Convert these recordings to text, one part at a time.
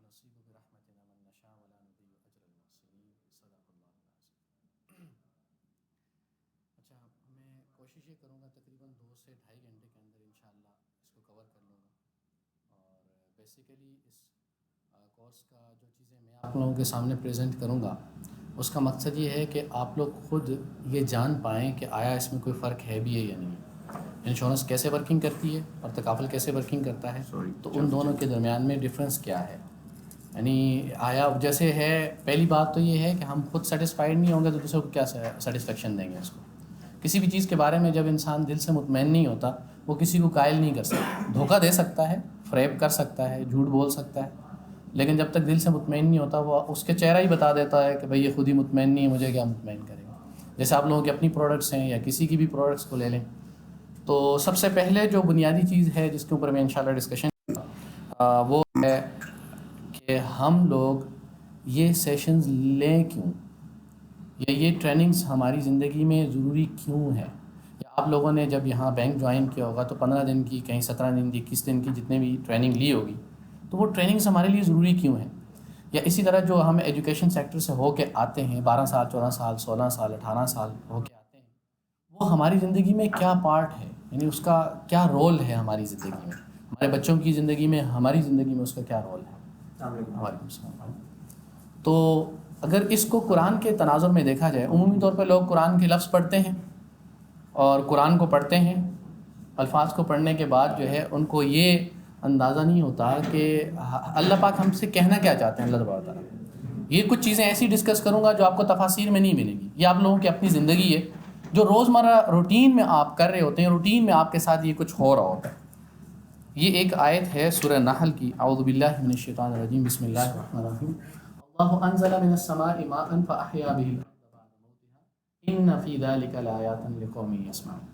ونصيب برحمتنا من نشاء ولا نضيع أجر المحسنين صدق اللہ العظیم۔ اچھا، میں کوشش یہ کروں گا تقریباً 2 سے 2.5 گھنٹے کے اندر انشاءاللہ اس کو کور کر لوں گا۔ اور بیسیکلی اس کورس کا جو چیزیں میں آپ لوگوں کے سامنے پریزنٹ کروں گا اس کا مقصد یہ ہے کہ آپ لوگ خود یہ جان پائیں کہ آیا اس میں کوئی فرق ہے بھی ہے یا نہیں، انشورنس کیسے ورکنگ کرتی ہے اور تکافل کیسے ورکنگ کرتا ہے، تو ان دونوں کے درمیان میں ڈفرینس کیا ہے۔ یعنی آیا جیسے ہے، پہلی بات تو یہ ہے کہ ہم خود سیٹسفائیڈ نہیں ہوں گے تو دوسروں کو کیا سیٹسفیکشن دیں گے اس کو۔ کسی بھی چیز کے بارے میں جب انسان دل سے مطمئن نہیں ہوتا وہ کسی کو قائل نہیں کر سکتا، دھوکہ دے سکتا ہے، فریب کر سکتا ہے، جھوٹ بول سکتا ہے، لیکن جب تک دل سے مطمئن نہیں ہوتا وہ اس کے چہرہ ہی بتا دیتا ہے کہ بھئی یہ خود ہی مطمئن نہیں ہے، مجھے کیا مطمئن کرے گا۔ جیسے آپ لوگوں کی اپنی پروڈکٹس ہیں یا کسی کی بھی پروڈکٹس کو لے لیں، تو سب سے پہلے جو بنیادی چیز ہے جس کے اوپر میں انشاءاللہ ڈسکشن وہ ہے کہ ہم لوگ یہ سیشنز لیں کیوں، یا یہ ٹریننگز ہماری زندگی میں ضروری کیوں ہے۔ یا آپ لوگوں نے جب یہاں بینک جوائن کیا ہوگا تو 15 دن کی، کہیں 17 دن کی، 21 دن کی جتنے بھی ٹریننگ لی ہوگی، تو وہ ٹریننگز ہمارے لیے ضروری کیوں ہیں۔ یا اسی طرح جو ہم ایجوکیشن سیکٹر سے ہو کے آتے ہیں، 12 سال 14 سال 16 سال 18 سال ہو کے آتے ہیں، وہ ہماری زندگی میں کیا پارٹ ہے، یعنی اس کا کیا رول ہے ہماری زندگی میں، ہمارے بچوں کی زندگی میں، ہماری زندگی میں اس کا کیا رول ہے۔ وعلیکم السلام۔ تو اگر اس کو قرآن کے تناظر میں دیکھا جائے، عمومی طور پہ لوگ قرآن کے لفظ پڑھتے ہیں اور قرآن کو پڑھتے ہیں، الفاظ کو پڑھنے کے بعد جو ہے ان کو یہ اندازہ نہیں ہوتا کہ اللہ پاک ہم سے کہنا کیا چاہتے ہیں۔ اللہ تبارک تعالیٰ یہ کچھ چیزیں ایسی ڈسکس کروں گا جو آپ کو تفاسیر میں نہیں ملیں گی، یہ آپ لوگوں کی اپنی زندگی ہے جو روزمرہ روٹین میں آپ کر رہے ہوتے ہیں، روٹین میں آپ کے ساتھ یہ کچھ ہو رہا ہوتا ہے۔ یہ ایک آیت ہے سورہ نحل کی، اعوذ باللہ من الشیطان الرجیم، بسم اللہ الرحمن الرحیم۔ اللہ انزل من السماء ماء فاحیا به الارض بعد موتها ان فی ذلک لآیات لقوم یسمعون۔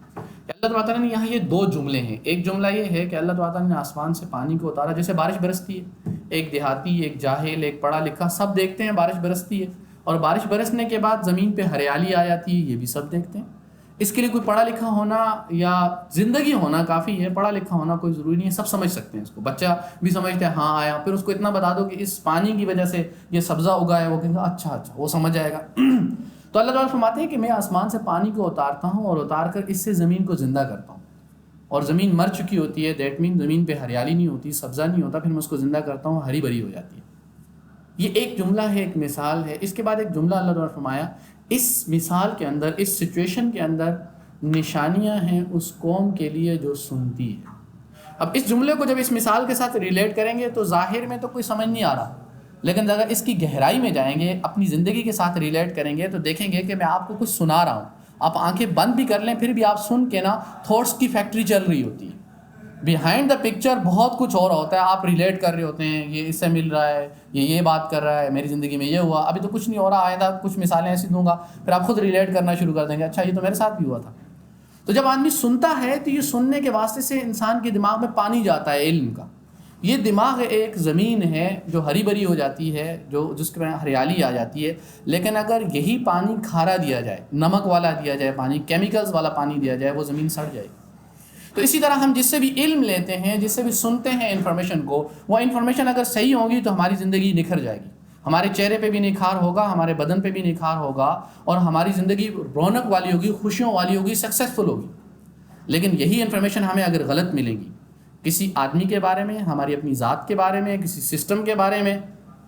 اللہ تعالیٰ نے یہاں یہ 2 جملے ہیں۔ ایک جملہ یہ ہے کہ اللہ تعالیٰ نے آسمان سے پانی کو اتارا، جیسے بارش برستی ہے، ایک دیہاتی، ایک جاہل، ایک پڑھا لکھا سب دیکھتے ہیں بارش برستی ہے، اور بارش برسنے کے بعد زمین پہ ہریالی آ جاتی ہے، یہ بھی سب دیکھتے ہیں۔ اس کے لیے کوئی پڑھا لکھا ہونا یا زندگی ہونا کافی ہے، پڑھا لکھا ہونا کوئی ضروری نہیں ہے، سب سمجھ سکتے ہیں اس کو۔ بچہ بھی سمجھتے ہیں ہاں آیا، پھر اس کو اتنا بتا دو کہ اس پانی کی وجہ سے یہ سبزہ اگا ہے، وہ کہیں گے اچھا وہ سمجھ جائے گا۔ تو اللہ تعالیٰ فرماتے ہیں کہ میں آسمان سے پانی کو اتارتا ہوں اور اتار کر اس سے زمین کو زندہ کرتا ہوں، اور زمین مر چکی ہوتی ہے، دیٹ مین زمین پہ ہریالی نہیں ہوتی، سبزہ نہیں ہوتا، پھر میں اس کو زندہ کرتا ہوں، ہری بھری ہو جاتی ہے۔ یہ ایک جملہ ہے، ایک مثال ہے۔ اس کے بعد ایک جملہ اللہ تعالیٰ نے فرمایا، اس مثال کے اندر، اس سچویشن کے اندر نشانیاں ہیں اس قوم کے لیے جو سنتی ہے۔ اب اس جملے کو جب اس مثال کے ساتھ ریلیٹ کریں گے تو ظاہر میں تو کوئی سمجھ نہیں آ رہا، لیکن اگر اس کی گہرائی میں جائیں گے، اپنی زندگی کے ساتھ ریلیٹ کریں گے تو دیکھیں گے کہ میں آپ کو کچھ سنا رہا ہوں، آپ آنکھیں بند بھی کر لیں پھر بھی آپ سن کے نا تھاٹس کی فیکٹری چل رہی ہوتی ہے، بیہائنڈ دا پکچر بہت کچھ اور ہوتا ہے، آپ ریلیٹ کر رہے ہوتے ہیں، یہ اس سے مل رہا ہے، یہ بات کر رہا ہے، میری زندگی میں یہ ہوا، ابھی تو کچھ نہیں ہو رہا، آئندہ کچھ مثالیں ایسی دوں گا، پھر آپ خود ریلیٹ کرنا شروع کر دیں گے، اچھا یہ تو میرے ساتھ بھی ہوا تھا۔ تو جب آدمی سنتا ہے تو یہ سننے کے واسطے سے انسان کے دماغ میں پانی جاتا ہے علم کا۔ یہ دماغ ایک زمین ہے جو ہری بھری ہو جاتی ہے، جس کے میں ہریالی آ جاتی ہے، لیکن اگر یہی پانی کھارا دیا جائے، نمک والا دیا جائے پانی، کیمیکلز والا پانی دیا جائے، وہ زمین سڑ جائے گی۔ تو اسی طرح ہم جس سے بھی علم لیتے ہیں، جس سے بھی سنتے ہیں انفارمیشن کو، وہ انفارمیشن اگر صحیح ہوگی تو ہماری زندگی نکھر جائے گی، ہمارے چہرے پہ بھی نکھار ہوگا، ہمارے بدن پہ بھی نکھار ہوگا، اور ہماری زندگی رونق والی ہوگی، خوشیوں والی ہوگی، سکسیسفل ہوگی۔ لیکن یہی انفارمیشن ہمیں اگر غلط ملے گی کسی آدمی کے بارے میں، ہماری اپنی ذات کے بارے میں، کسی سسٹم کے بارے میں،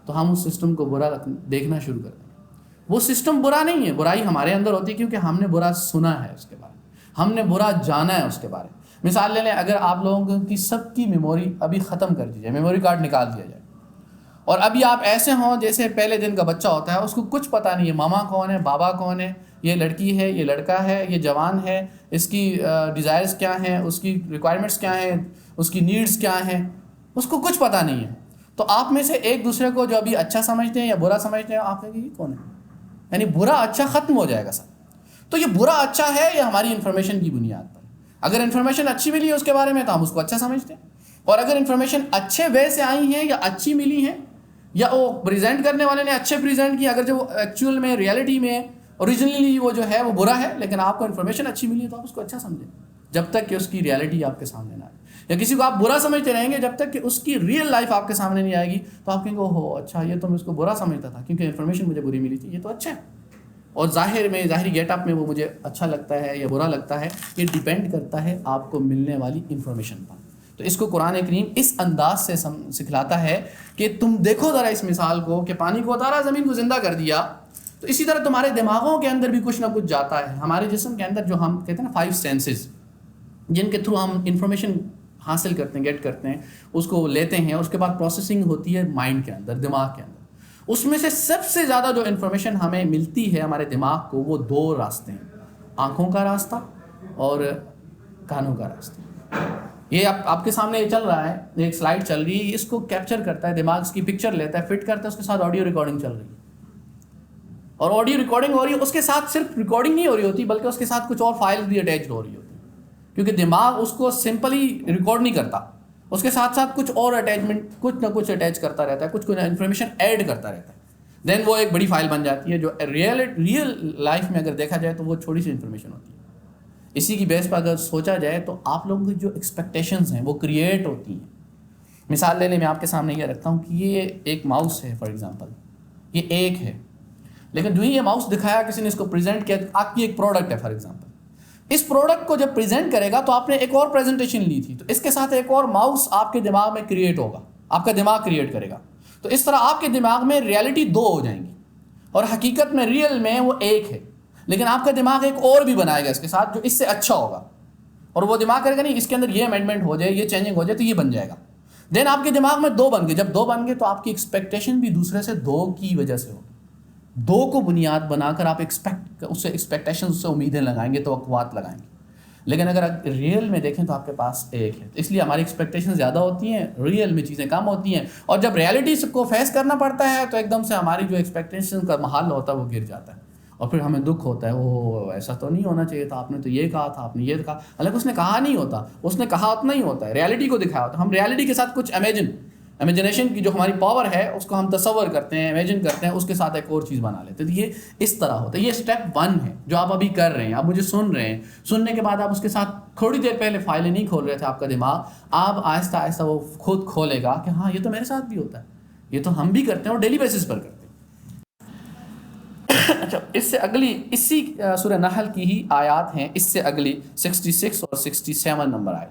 تو ہم اس سسٹم کو برا دیکھنا شروع کر دیں گے۔ وہ سسٹم برا نہیں ہے، برائی ہمارے اندر ہوتی ہے کیونکہ ہم نے برا سنا ہے اس کے بارے میں، ہم نے برا جانا ہے اس کے بارے میں۔ مثال لے لیں، اگر آپ لوگوں کی سب کی میموری ابھی ختم کر دی جائے، میموری کارڈ نکال دیا جائے، اور ابھی آپ ایسے ہوں جیسے پہلے دن کا بچہ ہوتا ہے، اس کو کچھ پتہ نہیں ہے ماما کون ہے، بابا کون ہے، یہ لڑکی ہے، یہ لڑکا ہے، یہ جوان ہے، اس کی ڈیزائرز کیا ہیں، اس کی ریکوائرمنٹس کیا ہیں، اس کی نیڈز کیا ہیں، اس کو کچھ پتہ نہیں ہے۔ تو آپ میں سے ایک دوسرے کو جو ابھی اچھا سمجھتے ہیں یا برا سمجھتے ہیں، آپ کہیں گے یہ کون ہے، یعنی برا اچھا ختم ہو جائے گا سب۔ تو یہ برا اچھا ہے یہ ہماری انفارمیشن کی بنیاد پر۔ اگر انفارمیشن اچھی ملی ہے اس کے بارے میں تو ہم اس کو اچھا سمجھتے ہیں، اور اگر انفارمیشن اچھے وے سے آئی ہیں یا اچھی ملی ہیں یا وہ پریزنٹ کرنے والے نے اچھے پریزنٹ کیا، اگر جو ایکچوئل میں ریئلٹی میں اوریجنلی وہ جو ہے وہ برا ہے، لیکن آپ کو انفارمیشن اچھی ملی ہے تو آپ اس کو اچھا سمجھیں، جب تک کہ اس کی ریئلٹی آپ کے سامنے نہ آئے۔ یا کسی کو آپ برا سمجھتے رہیں گے جب تک کہ اس کی ریئل لائف آپ کے سامنے نہیں آئے گی، تو آپ کہیں گے اوہو اچھا یہ تو میں اس کو برا سمجھتا تھا کیونکہ انفارمیشن مجھے بری ملی تھی، یہ تو اچھا ہے. اور ظاہری گیٹ اپ میں وہ مجھے اچھا لگتا ہے یا برا لگتا ہے، یہ ڈیپینڈ کرتا ہے آپ کو ملنے والی انفارمیشن پر. تو اس کو قرآن کریم اس انداز سے سکھلاتا ہے کہ تم دیکھو ذرا اس مثال کو کہ پانی کو اتارا، زمین کو زندہ کر دیا، تو اسی طرح تمہارے دماغوں کے اندر بھی کچھ نہ کچھ جاتا ہے. ہمارے جسم کے اندر جو ہم کہتے ہیں نا 5 سینسز، جن کے تھرو ہم انفارمیشن حاصل کرتے ہیں، گیٹ کرتے ہیں، اس کو لیتے ہیں، اس کے بعد پروسیسنگ ہوتی ہے مائنڈ کے اندر، دماغ کے اندر. اس میں سے سب سے زیادہ جو انفارمیشن ہمیں ملتی ہے ہمارے دماغ کو، وہ 2 راستے ہیں، آنکھوں کا راستہ اور کانوں کا راستہ. یہ آپ کے سامنے یہ چل رہا ہے، ایک سلائڈ چل رہی ہے، اس کو کیپچر کرتا ہے دماغ، اس کی پکچر لیتا ہے، فٹ کرتا ہے، اس کے ساتھ آڈیو ریکارڈنگ چل رہی ہے. اور آڈیو ریکارڈنگ ہو رہی ہے، اس کے ساتھ صرف ریکارڈنگ نہیں ہو رہی ہوتی بلکہ اس کے ساتھ کچھ اور فائل بھی اٹیچ ہو رہی ہوتی ہیں، کیونکہ دماغ اس کو سمپلی ریکارڈ نہیں کرتا، اس کے ساتھ ساتھ کچھ اور اٹیچمنٹ، کچھ نہ کچھ اٹیچ کرتا رہتا ہے، کچھ انفارمیشن ایڈ کرتا رہتا ہے. دین وہ ایک بڑی فائل بن جاتی ہے جو ریئل لائف میں اگر دیکھا جائے تو وہ چھوٹی سی انفارمیشن ہوتی ہے. اسی کی بیس پر اگر سوچا جائے تو آپ لوگوں کی جو ایکسپیکٹیشنز ہیں وہ کریٹ ہوتی ہیں. مثال لینے میں آپ کے سامنے یہ رکھتا ہوں کہ یہ ایک ماؤس ہے فار ایگزامپل، یہ ایک ہے، لیکن جو ہی یہ ماؤس دکھایا کسی نے اس کو پریزنٹ کیا، آپ کی ایک پروڈکٹ ہے فار ایگزامپل، اس پروڈکٹ کو جب پریزنٹ کرے گا تو آپ نے ایک اور پریزنٹیشن لی تھی، تو اس کے ساتھ ایک اور ماؤس آپ کے دماغ میں کریٹ ہوگا، آپ کا دماغ کریٹ کرے گا. تو اس طرح آپ کے دماغ میں ریالٹی 2 ہو جائیں گی، اور حقیقت میں ریئل میں وہ ایک ہے، لیکن آپ کا دماغ ایک اور بھی بنائے گا اس کے ساتھ جو اس سے اچھا ہوگا، اور وہ دماغ کرے گا نہیں اس کے اندر یہ امینڈمنٹ ہو جائے، یہ چینجنگ ہو جائے تو یہ بن جائے گا. دین آپ کے دماغ میں 2 بن گئے، جب 2 بن گئے تو آپ کی ایکسپیکٹیشن بھی دوسرے سے 2 کی وجہ سے ہوگی. 2 کو بنیاد بنا کر آپ اس سے ایکسپیکٹیشن، اس سے امیدیں لگائیں گے، توقعات لگائیں گے. لیکن اگر ریئل میں دیکھیں تو آپ کے پاس ایک ہے، اس لیے ہماری ایکسپیکٹیشن زیادہ ہوتی ہیں، ریئل میں چیزیں کم ہوتی ہیں، اور جب ریئلٹی کو فیس کرنا پڑتا ہے تو ایک دم سے ہماری جو ایکسپیکٹیشن کا محل ہوتا ہے وہ گر جاتا ہے، اور پھر ہمیں دکھ ہوتا ہے، اوہ ایسا تو نہیں ہونا چاہیے تھا، آپ نے تو یہ کہا تھا، آپ نے یہ کہا، حالانکہ اس نے کہا نہیں ہوتا، اس نے کہا اتنا ہی ہوتا ہے، ریئلٹی کو دکھایا ہوتا ہے. ہم ریئلٹی کے ساتھ کچھ امیجنیشن کی جو ہماری پاور ہے اس کو ہم تصور کرتے ہیں، امیجن کرتے ہیں، اس کے ساتھ ایک اور چیز بنا لیتے ہیں. تو یہ اس طرح ہوتا ہے. یہ اسٹیپ 1 ہے جو آپ ابھی کر رہے ہیں، آپ مجھے سن رہے ہیں، سننے کے بعد آپ اس کے ساتھ تھوڑی دیر پہلے فائلیں نہیں کھول رہے تھے، آپ کا دماغ اب آہستہ آہستہ وہ خود کھولے گا کہ ہاں یہ تو میرے ساتھ بھی ہوتا ہے، یہ تو ہم بھی کرتے ہیں اور ڈیلی بیسس پر کرتے ہیں. اچھا، اس سے اگلی اسی سورہ نحل کی ہی آیات ہیں، اس سے اگلی 66 اور 67 نمبر آئے.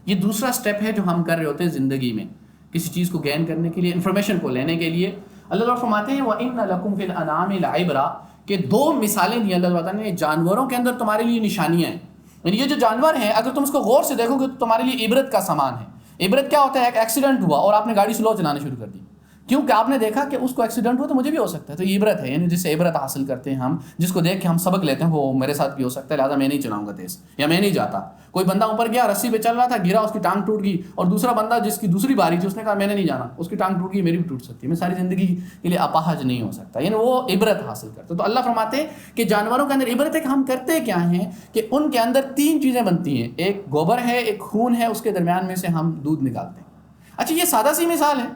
یہ دوسرا سٹیپ ہے جو ہم کر رہے ہوتے ہیں زندگی میں کسی چیز کو گین کرنے کے لیے، انفارمیشن کو لینے کے لیے. اللہ تعالیٰ فرماتے ہیں وَإِنَّ لَكُمْ فِي الْأَنْعَامِ لَعِبْرَةً، کہ 2 مثالیں دی اللہ تعالیٰ نے جانوروں کے اندر تمہارے لیے نشانیاں ہیں. یعنی یہ جو جانور ہیں اگر تم اس کو غور سے دیکھو گے تو تمہارے لیے عبرت کا سامان ہے. عبرت کیا ہوتا ہے؟ ایک ایکسیڈنٹ ہوا اور آپ نے گاڑی سلو چلانا شروع کر دی، کیونکہ آپ نے دیکھا کہ اس کو ایکسیڈنٹ ہوا تو مجھے بھی ہو سکتا ہے، تو یہ عبرت ہے. یعنی جس سے عبرت حاصل کرتے ہیں ہم، جس کو دیکھ کے ہم سبق لیتے ہیں، وہ میرے ساتھ بھی ہو سکتا ہے، لہٰذا میں نہیں چلاؤں گا تیز، یا میں نہیں جاتا. کوئی بندہ اوپر گیا، رسی پہ چل رہا تھا، گرا، اس کی ٹانگ ٹوٹ گئی، اور دوسرا بندہ جس کی دوسری باری تھی اس نے کہا میں نے نہیں جانا، اس کی ٹانگ ٹوٹ گئی، میری بھی ٹوٹ سکتی ہے، میں ساری زندگی کے لیے اپاہج نہیں ہو سکتا. یعنی وہ عبرت حاصل کرتے. تو اللہ فرماتے ہیں کہ جانوروں کے اندر عبرت ہے کہ ہم کرتے کیا ہیں کہ ان کے اندر 3 چیزیں بنتی ہیں، ایک گوبر ہے، ایک خون ہے، اس کے درمیان میں سے ہم دودھ نکالتے ہیں. اچھا، یہ سادہ سی مثال ہے.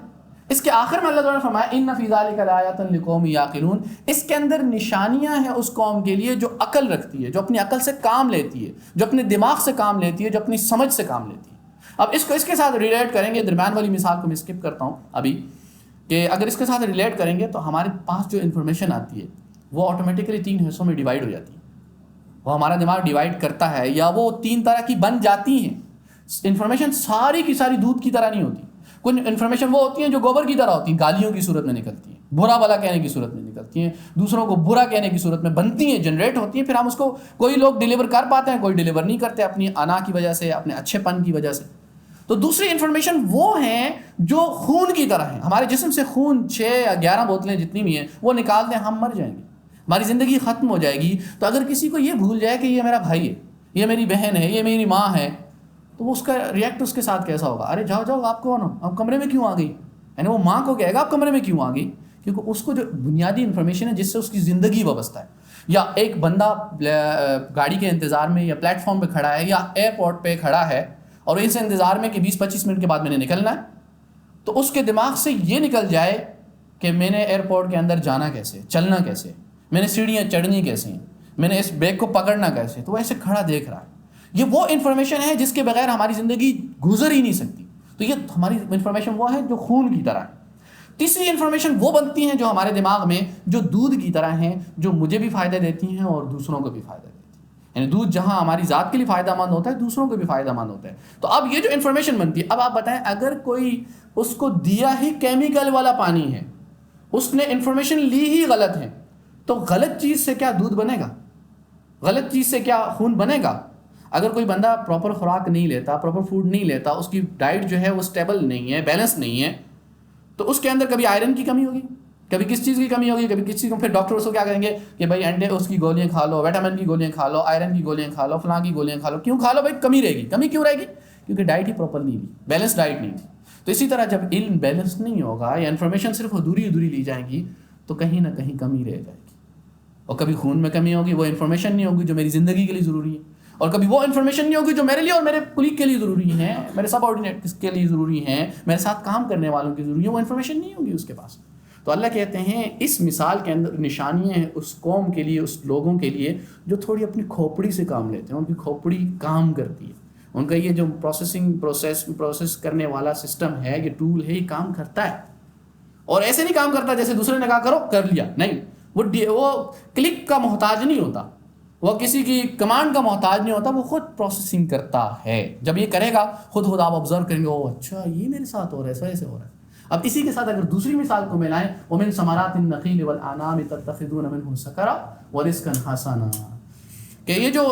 اس کے آخر میں اللہ تعالیٰ نے فرمایا ان فی ذلک لآیۃ لقوم یعقلون، اس کے اندر نشانیاں ہیں اس قوم کے لیے جو عقل رکھتی ہے، جو اپنی عقل سے کام لیتی ہے، جو اپنے دماغ سے کام لیتی ہے، جو اپنی سمجھ سے کام لیتی ہے. اب اس کو اس کے ساتھ ریلیٹ کریں گے، درمیان والی مثال کو میں اسکپ کرتا ہوں ابھی، کہ اگر اس کے ساتھ ریلیٹ کریں گے تو ہمارے پاس جو انفارمیشن آتی ہے وہ آٹومیٹکلی 3 حصوں میں ڈیوائڈ ہو جاتی ہے. وہ ہمارا دماغ ڈیوائڈ کرتا ہے، یا وہ 3 طرح کی بن جاتی ہیں. انفارمیشن ساری کی ساری دودھ کی طرح نہیں ہوتی. کچھ انفارمیشن وہ ہوتی ہیں جو گوبر کی طرح ہوتی ہیں، گالیوں کی صورت میں نکلتی ہیں، برا بھلا کہنے کی صورت میں نکلتی ہیں، دوسروں کو برا کہنے کی صورت میں بنتی ہیں، جنریٹ ہوتی ہیں. پھر ہم اس کو کوئی لوگ ڈیلیور کر پاتے ہیں، کوئی ڈیلیور نہیں کرتے، اپنی انا کی وجہ سے، اپنے اچھے پن کی وجہ سے. تو دوسری انفارمیشن وہ ہیں جو خون کی طرح ہیں. ہمارے جسم سے خون 6 یا 11 بوتلیں جتنی بھی ہیں وہ نکال دیں، ہم مر جائیں گے، ہماری زندگی ختم ہو جائے گی. تو اگر کسی کو یہ بھول جائے کہ یہ میرا بھائی ہے، یہ میری بہن ہے، یہ میری ماں ہے، تو اس کا ریئیکٹ اس کے ساتھ کیسا ہوگا؟ ارے جاؤ جاؤ، آپ کون ہو؟ آپ کمرے میں کیوں آ گئی؟ یعنی وہ ماں کو کہے گا آپ کمرے میں کیوں آ گئی، کیونکہ اس کو جو بنیادی انفارمیشن ہے جس سے اس کی زندگی وابستہ ہے. یا ایک بندہ گاڑی کے انتظار میں یا پلیٹ فارم پہ کھڑا ہے یا ایئرپورٹ پہ کھڑا ہے اور اس انتظار میں کہ 20-25 منٹ کے بعد میں نے نکلنا ہے، تو اس کے دماغ سے یہ نکل جائے کہ میں نے ایئرپورٹ کے اندر جانا کیسے، چلنا کیسے، میں نے سیڑھیاں چڑھنی کیسے ہیں، میں نے اس بیگ کو پکڑنا کیسے. تو وہ ایسے کھڑا دیکھ رہا ہے. یہ وہ انفارمیشن ہے جس کے بغیر ہماری زندگی گزر ہی نہیں سکتی. تو یہ ہماری انفارمیشن وہ ہے جو خون کی طرح ہے. تیسری انفارمیشن وہ بنتی ہیں جو ہمارے دماغ میں جو دودھ کی طرح ہیں, جو مجھے بھی فائدہ دیتی ہیں اور دوسروں کو بھی فائدہ دیتی ہیں. یعنی دودھ جہاں ہماری ذات کے لیے فائدہ مند ہوتا ہے, دوسروں کو بھی فائدہ مند ہوتا ہے. تو اب یہ جو انفارمیشن بنتی ہے, اب آپ بتائیں اگر کوئی اس کو دیا ہی کیمیکل والا پانی ہے, اس نے انفارمیشن لی ہی غلط ہے, تو غلط چیز سے کیا دودھ بنے گا؟ غلط چیز سے کیا خون بنے گا؟ اگر کوئی بندہ پراپر خوراک نہیں لیتا, پراپر فوڈ نہیں لیتا, اس کی ڈائٹ جو ہے وہ اسٹیبل نہیں ہے, بیلنس نہیں ہے, تو اس کے اندر کبھی آئرن کی کمی ہوگی, کبھی کس چیز کی کمی ہوگی, کبھی کس چیز کو. پھر ڈاکٹر اس کو کیا کہیں گے کہ بھائی انڈے اس کی گولیاں کھا لو, وٹامن کی گولیاں کھا لو, آئرن کی گولیاں کھا لو, فلاں کی گولیاں کھا لو. کیوں کھا لو بھائی؟ کمی رہے گی. کمی کیوں رہے گی؟ کیونکہ ڈائٹ ہی پراپر نہیں لی, بیلنس ڈائٹ نہیں لی. تو اسی طرح جب علم بیلنس نہیں ہوگا یا انفارمیشن صرف ادھوری لی جائیں گی, تو کہیں نہ کہیں کمی رہ جائے گی. اور کبھی خون میں کمی ہوگی, وہ انفارمیشن نہیں ہوگی جو میری زندگی کے لیے ضروری ہے, اور کبھی وہ انفارمیشن نہیں ہوگی جو میرے لیے اور میرے کلیگ کے لیے ضروری ہیں, میرے سب آرڈینیٹ کے لیے ضروری ہیں, میرے ساتھ کام کرنے والوں کی ضروری ہے, وہ انفارمیشن نہیں ہوگی اس کے پاس. تو اللہ کہتے ہیں اس مثال کے اندر نشانیاں ہیں اس قوم کے لیے, اس لوگوں کے لیے جو تھوڑی اپنی کھوپڑی سے کام لیتے ہیں. ان کی کھوپڑی کام کرتی ہے, ان کا یہ جو پروسیس کرنے والا سسٹم ہے, یہ ٹول ہے, یہ کام کرتا ہے. اور ایسے نہیں کام کرتا جیسے دوسرے نے کہا کرو کر لیا, نہیں. وہ کلک کا محتاج نہیں ہوتا, وہ کسی کی کمانڈ کا محتاج نہیں ہوتا, وہ خود پروسیسنگ کرتا ہے. جب یہ کرے گا خود آپ آبزرو کریں گے, او اچھا یہ میرے ساتھ ہو رہا ہے, ایسے ہو رہا ہے. اب اسی کے ساتھ اگر دوسری مثال کو ملائیں, وَمِن ثمرات النخیل والأعناب تتخذون منه سکرا ورزقا حسنا, کہ یہ جو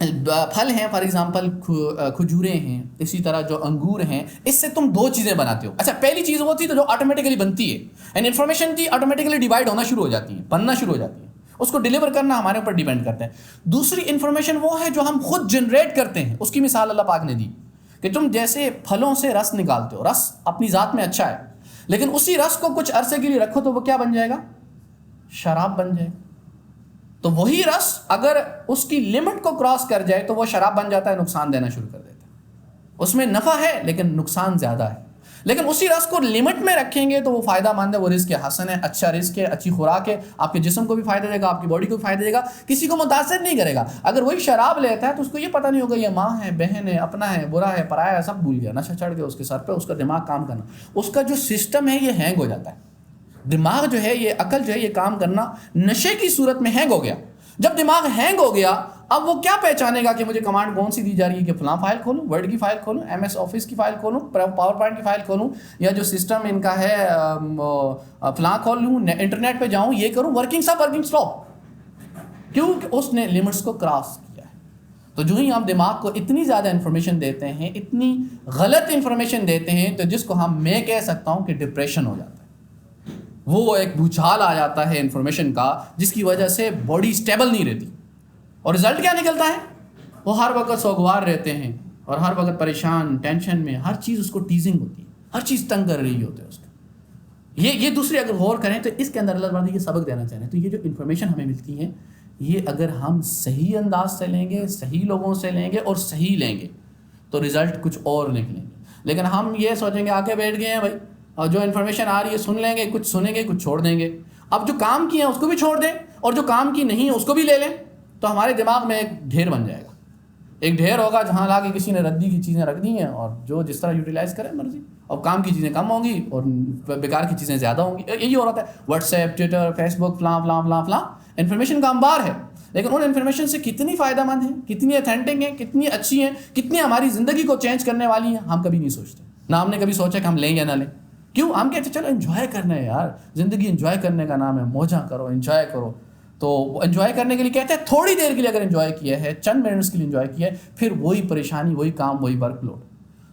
پھل ہیں, فار ایگزامپل کھجوریں ہیں, اسی طرح جو انگور ہیں, اس سے تم دو چیزیں بناتے ہو. اچھا پہلی چیز وہ تھی تو جو آٹومیٹیکلی بنتی ہے, اینڈ انفارمیشن تھی آٹومیٹیکلی ڈیوائڈ ہونا شروع ہو جاتی ہے, بننا شروع ہو جاتی ہے, اس کو ڈیلیور کرنا ہمارے اوپر ڈیپینڈ کرتا ہے. دوسری انفارمیشن وہ ہے جو ہم خود جنریٹ کرتے ہیں, اس کی مثال اللہ پاک نے دی کہ تم جیسے پھلوں سے رس نکالتے ہو, رس اپنی ذات میں اچھا ہے, لیکن اسی رس کو کچھ عرصے کے لیے رکھو تو وہ کیا بن جائے گا؟ شراب بن جائے. تو وہی رس اگر اس کی لمٹ کو کراس کر جائے تو وہ شراب بن جاتا ہے, نقصان دینا شروع کر دیتا ہے. اس میں نفع ہے لیکن نقصان زیادہ ہے. لیکن اسی رس کو لمٹ میں رکھیں گے تو وہ فائدہ مند ہے, وہ رزق حسن ہے, اچھا رزق ہے, اچھی خوراک ہے, آپ کے جسم کو بھی فائدہ دے گا, آپ کی باڈی کو بھی فائدہ دے گا, کسی کو متاثر نہیں کرے گا. اگر وہی شراب لیتا ہے تو اس کو یہ پتہ نہیں ہوگا یہ ماں ہے, بہن ہے, اپنا ہے, برا ہے, پرایا ہے, سب بھول گیا, نشہ چڑھ گیا اس کے سر پہ, اس کا دماغ کام کرنا, اس کا جو سسٹم ہے یہ ہینگ ہو جاتا ہے. دماغ جو ہے, یہ عقل جو ہے, یہ کام کرنا نشے کی صورت میں ہینگ ہو گیا. جب دماغ ہینگ ہو گیا, اب وہ کیا پہچانے گا کہ مجھے کمانڈ کون سی دی جا رہی ہے, کہ فلاں فائل کھولوں, ورڈ کی فائل کھولوں, ایم ایس آفس کی فائل کھولوں, پاور پوائنٹ کی فائل کھولوں, یا جو سسٹم ان کا ہے فلاں کھول لوں, انٹرنیٹ پہ جاؤں, یہ کروں, ورکنگ اسٹاپ. کیوں کہ اس نے لمٹس کو کراس کیا ہے. تو جو ہی ہم دماغ کو اتنی زیادہ انفارمیشن دیتے ہیں, اتنی غلط انفارمیشن دیتے ہیں, تو جس کو میں کہہ سکتا ہوں کہ ڈپریشن ہو جاتا ہے. وہ ایک بھوچال آ جاتا ہے انفارمیشن کا, جس کی وجہ سے باڈی اسٹیبل نہیں رہتی. اور رزلٹ کیا نکلتا ہے؟ وہ ہر وقت سوگوار رہتے ہیں, اور ہر وقت پریشان, ٹینشن میں, ہر چیز اس کو ٹیزنگ ہوتی ہے, ہر چیز تنگ کر رہی ہوتی ہے اس کو. یہ دوسری اگر غور کریں تو اس کے اندر اللہ تعالیٰ یہ سبق دینا چاہ رہے ہیں. تو یہ جو انفارمیشن ہمیں ملتی ہے, یہ اگر ہم صحیح انداز سے لیں گے, صحیح لوگوں سے لیں گے اور صحیح لیں گے, تو رزلٹ کچھ اور نکلیں گے. لیکن ہم یہ سوچیں گے, آ کے بیٹھ گئے ہیں بھائی, اور جو انفارمیشن آ رہی ہے سن لیں گے, کچھ سنیں گے, کچھ چھوڑ دیں گے. اب جو کام کی ہیں اس کو بھی چھوڑ دیں, اور جو کام کی نہیں ہے اس کو بھی لے لیں, تو ہمارے دماغ میں ایک ڈھیر بن جائے گا. ایک ڈھیر ہوگا جہاں لا کے کسی نے ردی کی چیزیں رکھ دی ہیں, اور جو جس طرح یوٹیلائز کرے مرضی. اور کام کی چیزیں کم ہوں گی اور بیکار کی چیزیں زیادہ ہوں گی. یہی ہو رہا ہے. واٹس ایپ, ٹویٹر, فیس بک, فلاں فلاں فلاں فلاں انفارمیشن کا انبار ہے, لیکن ان انفارمیشن سے کتنی فائدہ مند ہیں, کتنی اتھینٹک ہیں, کتنی اچھی ہیں, کتنی ہماری زندگی کو چینج کرنے والی ہیں, ہم کبھی نہیں سوچتے. نہ ہم نے کبھی سوچا کہ ہم لیں یا نہ لیں. کیوں؟ ہم کہتے چلو انجوائے کرنا ہے یار, زندگی انجوائے کرنے کا نام ہے, موجاں کرو, انجوائے کرو. تو انجوائے کرنے کے لیے کہتے ہیں تھوڑی دیر کے لیے اگر انجوائے کیا ہے, چند منٹس کے لیے انجوائے کیا ہے, پھر وہی پریشانی, وہی کام, وہی ورک لوڈ.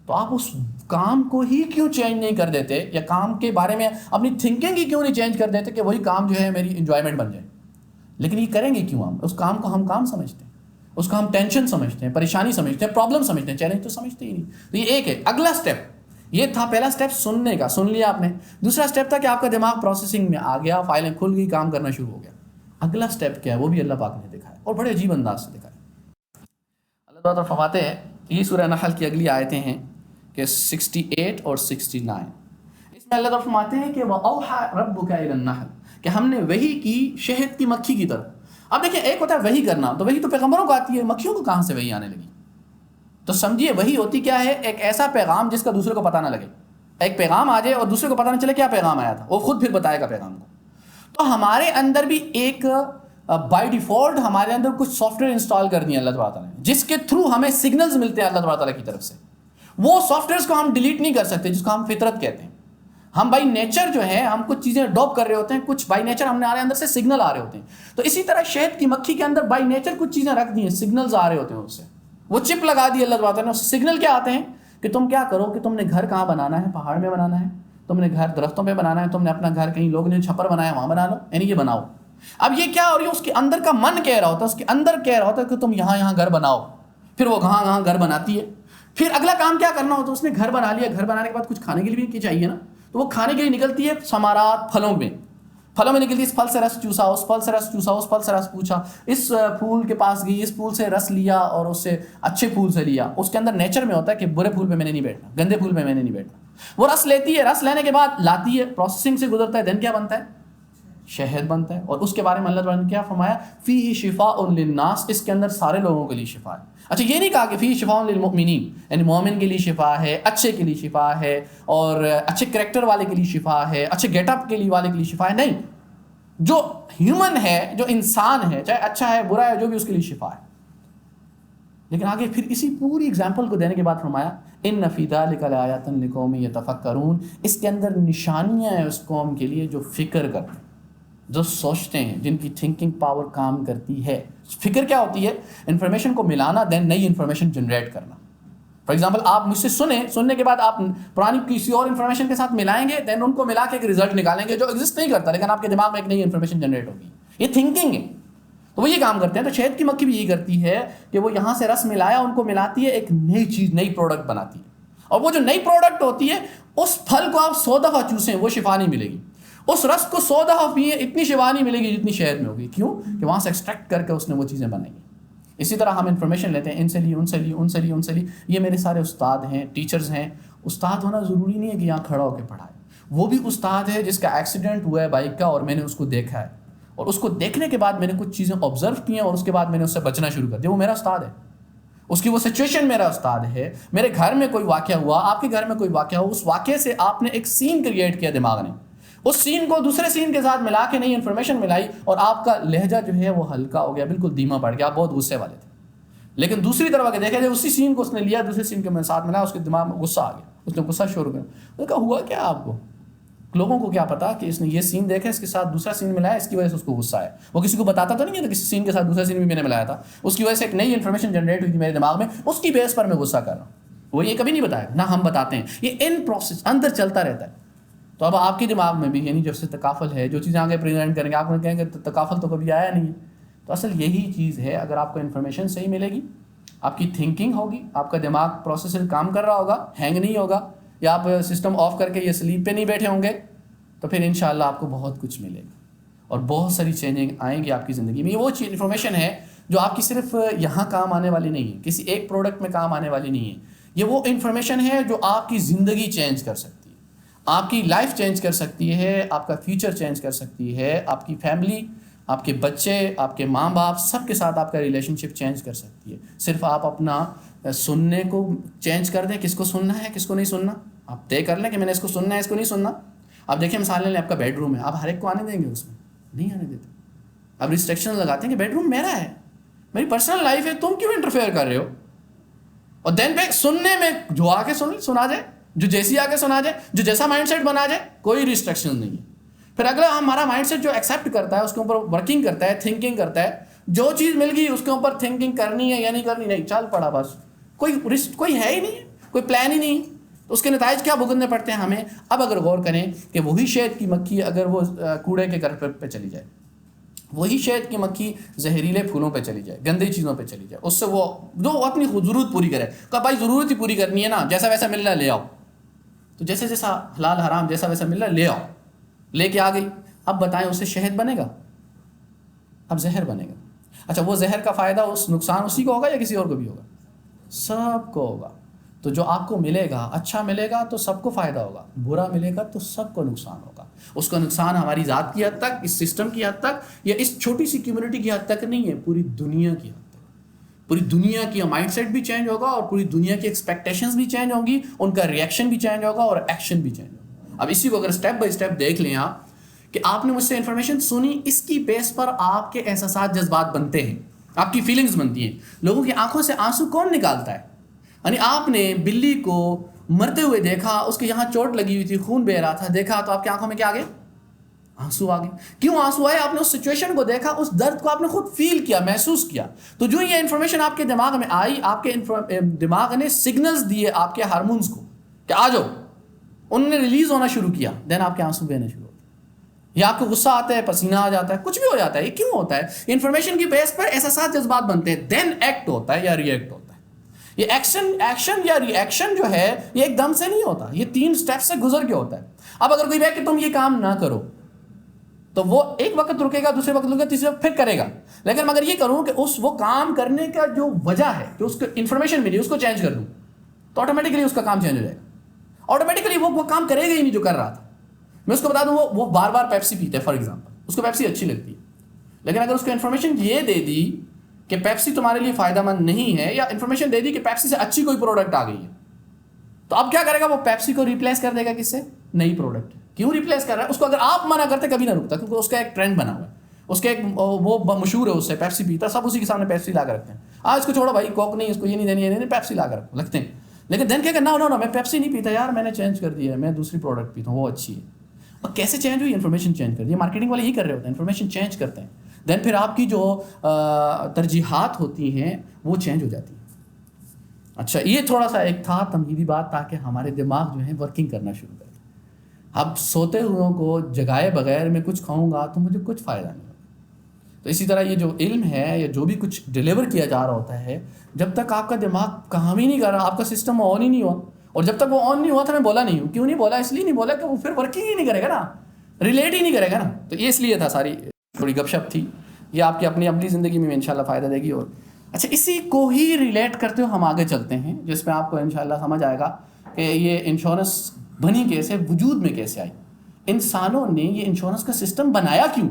تو آپ اس کام کو ہی کیوں چینج نہیں کر دیتے, یا کام کے بارے میں اپنی تھنکنگ ہی کیوں نہیں چینج کر دیتے کہ وہی کام جو ہے میری انجوائمنٹ بن جائے. لیکن یہ کریں گے کیوں؟ ہم اس کام کو ہم کام سمجھتے ہیں, اس کو ہم ٹینشن سمجھتے ہیں, پریشانی سمجھتے ہیں, پرابلم سمجھتے ہیں, چیلنج تو سمجھتے ہی نہیں. تو یہ ایک ہے. اگلا اسٹیپ یہ تھا, پہلا اسٹیپ سننے کا, سن لیا آپ نے. دوسرا اسٹیپ تھا کہ آپ کا دماغ پروسیسنگ میں آ گیا, فائلیں کھل گئی, کام کرنا شروع ہو گیا. اگلا اسٹیپ کیا ہے وہ بھی اللہ پاک نے دکھایا, اور بڑے عجیب انداز سے دکھایا. اللہ تعالیٰ فرماتے ہیں, یہ سورہ نحل کی اگلی آیتیں ہیں کہ 68 اور 69. اس میں اللہ تعالیٰ فرماتے ہیں کہ وَأَوْحَى رَبُّكَ إِلَى النَّحْلِ, کہ ہم نے وحی کی شہد کی مکھی کی طرف. اب دیکھیں ایک ہوتا ہے وحی کرنا، تو وحی تو پیغمبروں کو آتی ہے، مکھیوں کو کہاں سے وحی آنے لگی؟ تو سمجھیے وحی ہوتی کیا ہے؟ ایک ایسا پیغام جس کا دوسرے کو پتہ نہ لگے، ایک پیغام آ جائے اور دوسرے کو پتہ نہ چلے کیا پیغام آیا تھا، وہ خود پھر بتائے گا پیغام کو۔ تو ہمارے اندر بھی ایک بائی ڈیفالٹ ہمارے اندر کچھ سافٹ ویئر انسٹال کر دیا اللہ تعالیٰ نے، جس کے تھرو ہمیں سگنلز ملتے ہیں اللہ تعالیٰ کی طرف سے۔ وہ سافٹ ویئرس کو ہم ڈیلیٹ نہیں کر سکتے، جس کو ہم فطرت کہتے ہیں۔ ہم بائی نیچر جو ہے ہم کچھ چیزیں اڈاپٹ کر رہے ہوتے ہیں، کچھ بائی نیچر ہمارے اندر سے سگنل آ رہے ہوتے ہیں۔ تو اسی طرح شہد کی مکھی کے اندر بائی نیچر کچھ چیزیں رکھ دی ہیں، سگنلز آ رہے ہوتے ہیں اس سے، وہ چپ لگا دی اللہ تعالیٰ نے۔ اس سگنل کیا آتے ہیں کہ تم کیا کرو کہ تم نے گھر کہاں بنانا ہے، پہاڑ میں بنانا ہے، تم نے گھر درختوں پہ بنانا ہے، تم نے اپنا گھر کہیں لوگ نے چھپر بنایا وہاں بنا لو، یعنی یہ بناؤ۔ اب یہ کیا ہو رہی ہے؟ اس کے اندر کا من کہہ رہا ہوتا ہے، اس کے اندر کہہ رہا ہوتا ہے کہ تم یہاں گھر بناؤ، پھر وہ کہاں گھر بناتی ہے۔ پھر اگلا کام کیا کرنا ہوتا ہے؟ اس نے گھر بنا لیا، گھر بنانے کے بعد کچھ کھانے کے لیے بھی چاہیے نا، تو وہ کھانے کے لیے نکلتی ہے ثمرات، پھلوں میں نکلتی ہے، اس پھل سے رس چوسا، اس پھل سے رس چوسا، اس پھل سے رس پوچھا، اس پھول کے پاس گئی، اس پھول سے رس لیا اور اس سے اچھے پھول سے لیا۔ اس کے اندر نیچر میں ہوتا ہے کہ برے پھول پہ میں نے نہیں بیٹھنا، گندے پھول پہ میں نے نہیں بیٹھنا۔ وہ رس لیتی ہے، رس لینے کے بعد لاتی ہے، پروسیسنگ سے گزرتا ہے، دین کیا بنتا ہے؟ شہد بنتا ہے۔ اور اس کے بارے میں اللہ تعالیٰ نے کیا فرمایا؟ فیہ شفاء للناس، اس کے اندر سارے لوگوں کے لیے شفا ہے۔ اچھا یہ نہیں کہا کہ فیہ شفاء للمؤمنین، یعنی مومن کے لیے شفا ہے، اچھے کے لیے شفا ہے، اور اچھے کریکٹر والے کے لیے شفا ہے، اچھے گیٹ اپ کے لیے والے کے لیے شفا ہے، نہیں، جو ہیومن ہے، جو انسان ہے، چاہے اچھا ہے برا ہے، جو بھی، اس کے لیے شفا ہے۔ لیکن آگے پھر اسی پوری اگزامپل کو دینے کے بعد فرمایا ان فی ذلک لآیات لقوم یتفکرون، اس کے اندر نشانیاں ہیں اس قوم کے لیے جو فکر کرتے ہیں، جو سوچتے ہیں، جن کی تھنکنگ پاور کام کرتی ہے۔ فکر کیا ہوتی ہے؟ انفارمیشن کو ملانا، دین نئی انفارمیشن جنریٹ کرنا۔ فار ایگزامپل آپ مجھ سے سننے کے بعد آپ پرانی کسی اور انفارمیشن کے ساتھ ملائیں گے، دین ان کو ملا کے ایک رزلٹ نکالیں گے جو ایگزسٹ نہیں کرتا، لیکن آپ کے دماغ میں ایک نئی انفارمیشن جنریٹ ہوگی۔ یہ تھنکنگ ہے، تو وہ یہ کام کرتے ہیں۔ تو شہد کی مکھی بھی یہی کرتی ہے کہ وہ یہاں سے رس ملایا، ان کو ملاتی ہے، ایک نئی چیز، نئی پروڈکٹ بناتی ہے، اور وہ جو نئی پروڈکٹ ہوتی ہے، اس پھل کو آپ 100 دفعہ چوسیں وہ شفا نہیں ملے گی، اس رس کو 100 دفعہ پئیں اتنی شفا نہیں ملے گی جتنی شہد میں ہوگی۔ کیوں؟ کہ وہاں سے ایکسٹریکٹ کر کے اس نے وہ چیزیں بنائی ہیں۔ اسی طرح ہم انفارمیشن لیتے ہیں، ان سے لی۔ یہ میرے سارے استاد ہیں، ٹیچرز ہیں۔ استاد ہونا ضروری نہیں ہے کہ یہاں کھڑا ہو کے پڑھائے، وہ بھی استاد ہے جس کا ایکسیڈنٹ ہوا ہے بائک کا اور میں نے اس کو دیکھا ہے، اور اس کو دیکھنے کے بعد میں نے کچھ چیزیں آبزرو کی ہیں، اور اس کے بعد میں نے اس سے بچنا شروع کر دیا۔ وہ میرا استاد ہے، اس کی وہ سچویشن میرا استاد ہے۔ میرے گھر میں کوئی واقعہ ہوا، آپ کے گھر میں کوئی واقعہ ہوا، اس واقعے سے آپ نے ایک سین کریٹ کیا دماغ نے، اس سین کو دوسرے سین کے ساتھ ملا کے نئی انفارمیشن ملائی، اور آپ کا لہجہ جو ہے وہ ہلکا ہو گیا، بالکل دھیما پڑ گیا، آپ بہت غصے والے تھے۔ لیکن دوسری طرف اگر دیکھا جائے، اسی سین کو اس نے لیا، دوسرے سین کے ساتھ ملا، اس کے دماغ میں غصہ آ گیا، اس نے غصہ شروع کیا۔ اس نے کہا ہوا کیا آپ کو؟ لوگوں کو کیا پتا کہ اس نے یہ سین دیکھا، اس کے ساتھ دوسرا سین ملایا، اس کی وجہ سے اس کو غصہ ہے۔ وہ کسی کو بتاتا تو نہیں ہے، کسی سین کے ساتھ دوسرا سین بھی میں نے ملایا تھا، اس کی وجہ سے ایک نئی انفارمیشن جنریٹ ہوئی تھی میرے دماغ میں، اس کی بیس پر میں غصہ کر رہا ہوں۔ وہ یہ کبھی نہیں بتایا، نہ ہم بتاتے ہیں، یہ ان پروسیس اندر چلتا رہتا ہے۔ تو اب آپ کے دماغ میں بھی، یعنی جب سے تکافل ہے، جو چیزیں آگے پریزنٹ کریں گے، آپ نے کہیں گے تکافل تو کبھی آیا نہیں ہے۔ تو اصل یہی چیز ہے، اگر آپ کو انفارمیشن صحیح ملے گی، آپ کی تھنکنگ ہوگی، آپ کا دماغ پروسیسر کام کر رہا ہوگا، ہینگ نہیں ہوگا، یا آپ سسٹم آف کر کے یہ سلیپ پہ نہیں بیٹھے ہوں گے، تو پھر انشاءاللہ آپ کو بہت کچھ ملے گا، اور بہت ساری چینجنگ آئیں گی آپ کی زندگی میں۔ یہ وہ انفارمیشن ہے جو آپ کی صرف یہاں کام آنے والی نہیں ہے، کسی ایک پروڈکٹ میں کام آنے والی نہیں ہے، یہ وہ انفارمیشن ہے جو آپ کی زندگی چینج کر سکتی ہے، آپ کی لائف چینج کر سکتی ہے، آپ کا فیوچر چینج کر سکتی ہے، آپ کی فیملی، آپ کے بچے، آپ کے ماں باپ، سب کے ساتھ آپ کا ریلیشن شپ چینج کر سکتی ہے۔ صرف آپ اپنا سننے کو چینج کر دیں، کس کو سننا ہے کس کو نہیں سننا، آپ طے کر لیں کہ میں نے اس کو سننا ہے اس کو نہیں سننا۔ آپ دیکھیں مثال لے لیں، آپ کا بیڈ روم ہے، آپ ہر ایک کو آنے دیں گے؟ اس میں نہیں آنے دیتے، آپ ریسٹرکشن لگاتے ہیں کہ بیڈ روم میرا ہے، میری پرسنل لائف ہے، تم کیوں انٹرفیئر کر رہے ہو؟ اور دین پہ سننے میں جو آ کے سنا جائے، جو جیسی آ کے سنا جائے، جو جیسا مائنڈ سیٹ بنا جائے، کوئی ریسٹرکشن نہیں ہے۔ پھر اگلا ہمارا مائنڈ سیٹ جو ایکسیپٹ کرتا ہے، اس کے اوپر ورکنگ کرتا ہے، تھنکنگ کرتا ہے، جو چیز مل گئی اس کے اوپر تھنکنگ کرنی ہے یا نہیں کرنی، نہیں چل پڑا بس، کوئی ہے ہی نہیں، کوئی پلان ہی نہیں، تو اس کے نتائج کیا بھگتنے پڑتے ہیں ہمیں۔ اب اگر غور کریں کہ وہی شہد کی مکھی اگر وہ کوڑے کے گھر پہ چلی جائے، وہی شہد کی مکھی زہریلے پھولوں پہ چلی جائے، گندی چیزوں پہ چلی جائے، اس سے وہ جو اپنی ضرورت پوری کرے، کہ بھائی ضرورت ہی پوری کرنی ہے نا، جیسا ویسا مل رہا ہے لے آؤ، تو جیسے جیسا حلال حرام جیسا ویسا مل رہا ہے لے آؤ، لے کے آ گئی، اب بتائیں اس سے شہد بنے گا؟ اب زہر بنے گا۔ اچھا وہ زہر کا فائدہ نقصان اسی کو ہوگا یا کسی اور کو بھی ہوگا؟ سب کو ہوگا۔ تو تو جو آپ کو ملے گا، اچھا ملے گا تو سب کو فائدہ ہوگا، برا ملے گا تو سب کو نقصان ہوگا. اس کا نقصان ہماری ذات کی حد تک، اس سسٹم کی حد تک، یا اس چھوٹی سی کمیونٹی کی حد تک نہیں ہے، پوری دنیا کی حد تک. پوری دنیا کی مائنڈ سیٹ بھی چینج ہوگا اور پوری دنیا کی ایکسپیکٹیشنز بھی چینج ہوں گی، ان کا ریئیکشن بھی چینج ہوگا اور ایکشن بھی چینج ہوگا. اب اسی کو اگر اسٹیپ بائی اسٹیپ دیکھ لیں آپ کہ آپ نے مجھ سے انفارمیشن سنی، اس کی بیس پر آپ کے احساسات جذبات بنتے ہیں، آپ کی فیلنگز بنتی ہیں. لوگوں کی آنکھوں سے آنسو کون نکالتا ہے؟ یعنی آپ نے بلی کو مرتے ہوئے دیکھا، اس کے یہاں چوٹ لگی ہوئی تھی، خون بہ رہا تھا، دیکھا تو آپ کی آنکھوں میں کیا آ گئے؟ آنسو آ گئے. کیوں آنسو آئے؟ آپ نے اس سچویشن کو دیکھا، اس درد کو آپ نے خود فیل کیا، محسوس کیا. تو جو یہ انفارمیشن آپ کے دماغ میں آئی، آپ کے دماغ نے سگنلز دیے آپ کے ہارمونز کو کہ آ جاؤ، انہوں نے ریلیز ہونا شروع کیا، دین آپ کے آنسو بہنے شروع ہوتے ہیں، یا آپ کو غصہ آتا ہے، پسینہ آ جاتا ہے، کچھ بھی ہو جاتا ہے. یہ کیوں ہوتا ہے؟ انفارمیشن کی بیس پر احساسات جذبات بنتے ہیں، دین ایکٹ ہوتا ہے یا ری ایکٹ ہوتا ہے. یہ ایکشن یا ری ایکشن جو ہے یہ ایک دم سے نہیں ہوتا، یہ 3 اسٹیپ سے گزر کے ہوتا ہے. اب اگر کوئی کہ تم یہ کام نہ کرو تو وہ ایک وقت رکے گا، دوسرے وقت رکے گا، تیسرے وقت پھر کرے گا. لیکن اگر یہ کروں کہ وہ کام کرنے کا جو وجہ ہے، جو اس کو انفارمیشن ملی، اس کو چینج کر دوں تو آٹومیٹکلی اس کا کام چینج ہو جائے گا. آٹومیٹکلی وہ کام کرے گا ہی نہیں جو کر رہا تھا. میں اس کو بتا دوں، وہ بار بار پیپسی پیتا ہے فار ایگزامپل، اس کو پیپسی اچھی لگتی ہے، لیکن اگر اس کو انفارمیشن یہ دے دی کہ پیپسی تمہارے لیے فائدہ مند نہیں ہے، یا انفارمیشن دے دی کہ پیپسی سے اچھی کوئی پروڈکٹ آ گئی ہے، تو اب کیا کرے گا؟ وہ پیپسی کو ریپلیس کر دے گا کس سے؟ نئی پروڈکٹ. کیوں ریپلیس کر رہا ہے؟ اس کو اگر آپ منع کرتے کبھی نہ رکتا، کیونکہ اس کا ایک ٹرینڈ بنا ہوا ہے، اس کے ایک وہ مشہور ہے، اس سے پیپسی پیتا، سب اسی کے سامنے پیپسی لا کر رکھتے ہیں. اس کو چھوڑو بھائی، کوک نہیں، اس کو یہ نہیں دینی، یہ نہیں، پیپسی لا کر رکھتے ہیں. لیکن دین کیا کہ نو میں پیپسی نہیں پیتا یار، میں نے چینج کر دیا ہے، میں دوسری پروڈکٹ پیتا ہوں، وہ اچھی ہے. اور کیسے چینج ہوئی؟ انفارمیشن چینج کر دی. مارکیٹنگ والے ہی کر رہے ہوتے ہیں، انفارمیشن چینج کرتے ہیں، دین پھر آپ کی جو ترجیحات ہوتی ہیں وہ چینج ہو جاتی ہیں. اچھا، یہ تھوڑا سا ایک تھا تمہیدی بات، تاکہ ہمارے دماغ جو ہے ورکنگ کرنا شروع کرے. اب سوتے ہوئوں کو جگائے بغیر میں کچھ کھاؤں گا تو مجھے کچھ فائدہ نہیں ہوگا. تو اسی طرح یہ جو علم ہے یا جو بھی کچھ ڈیلیور کیا جا رہا ہوتا ہے، جب تک آپ کا دماغ کام ہی نہیں کر رہا، آپ کا سسٹم آن ہی نہیں ہوا، اور جب تک وہ آن نہیں ہوا تھا میں بولا نہیں ہوں. کیوں نہیں بولا؟ اس لیے نہیں بولا کہ وہ پھر ورکنگ ہی نہیں کرے گا نا، ریلیٹ ہی نہیں کرے گا نا. تو یہ اس لیے تھا، ساری تھوڑی گپ شپ تھی، یہ آپ کی اپنی زندگی میں انشاءاللہ فائدہ دے گی. اور اچھا، اسی کو ہی ریلیٹ کرتے ہوئے ہم آگے چلتے ہیں، جس میں آپ کو انشاءاللہ سمجھ آئے گا کہ یہ انشورنس بنی کیسے، وجود میں کیسے آئی، انسانوں نے یہ انشورنس کا سسٹم بنایا کیوں،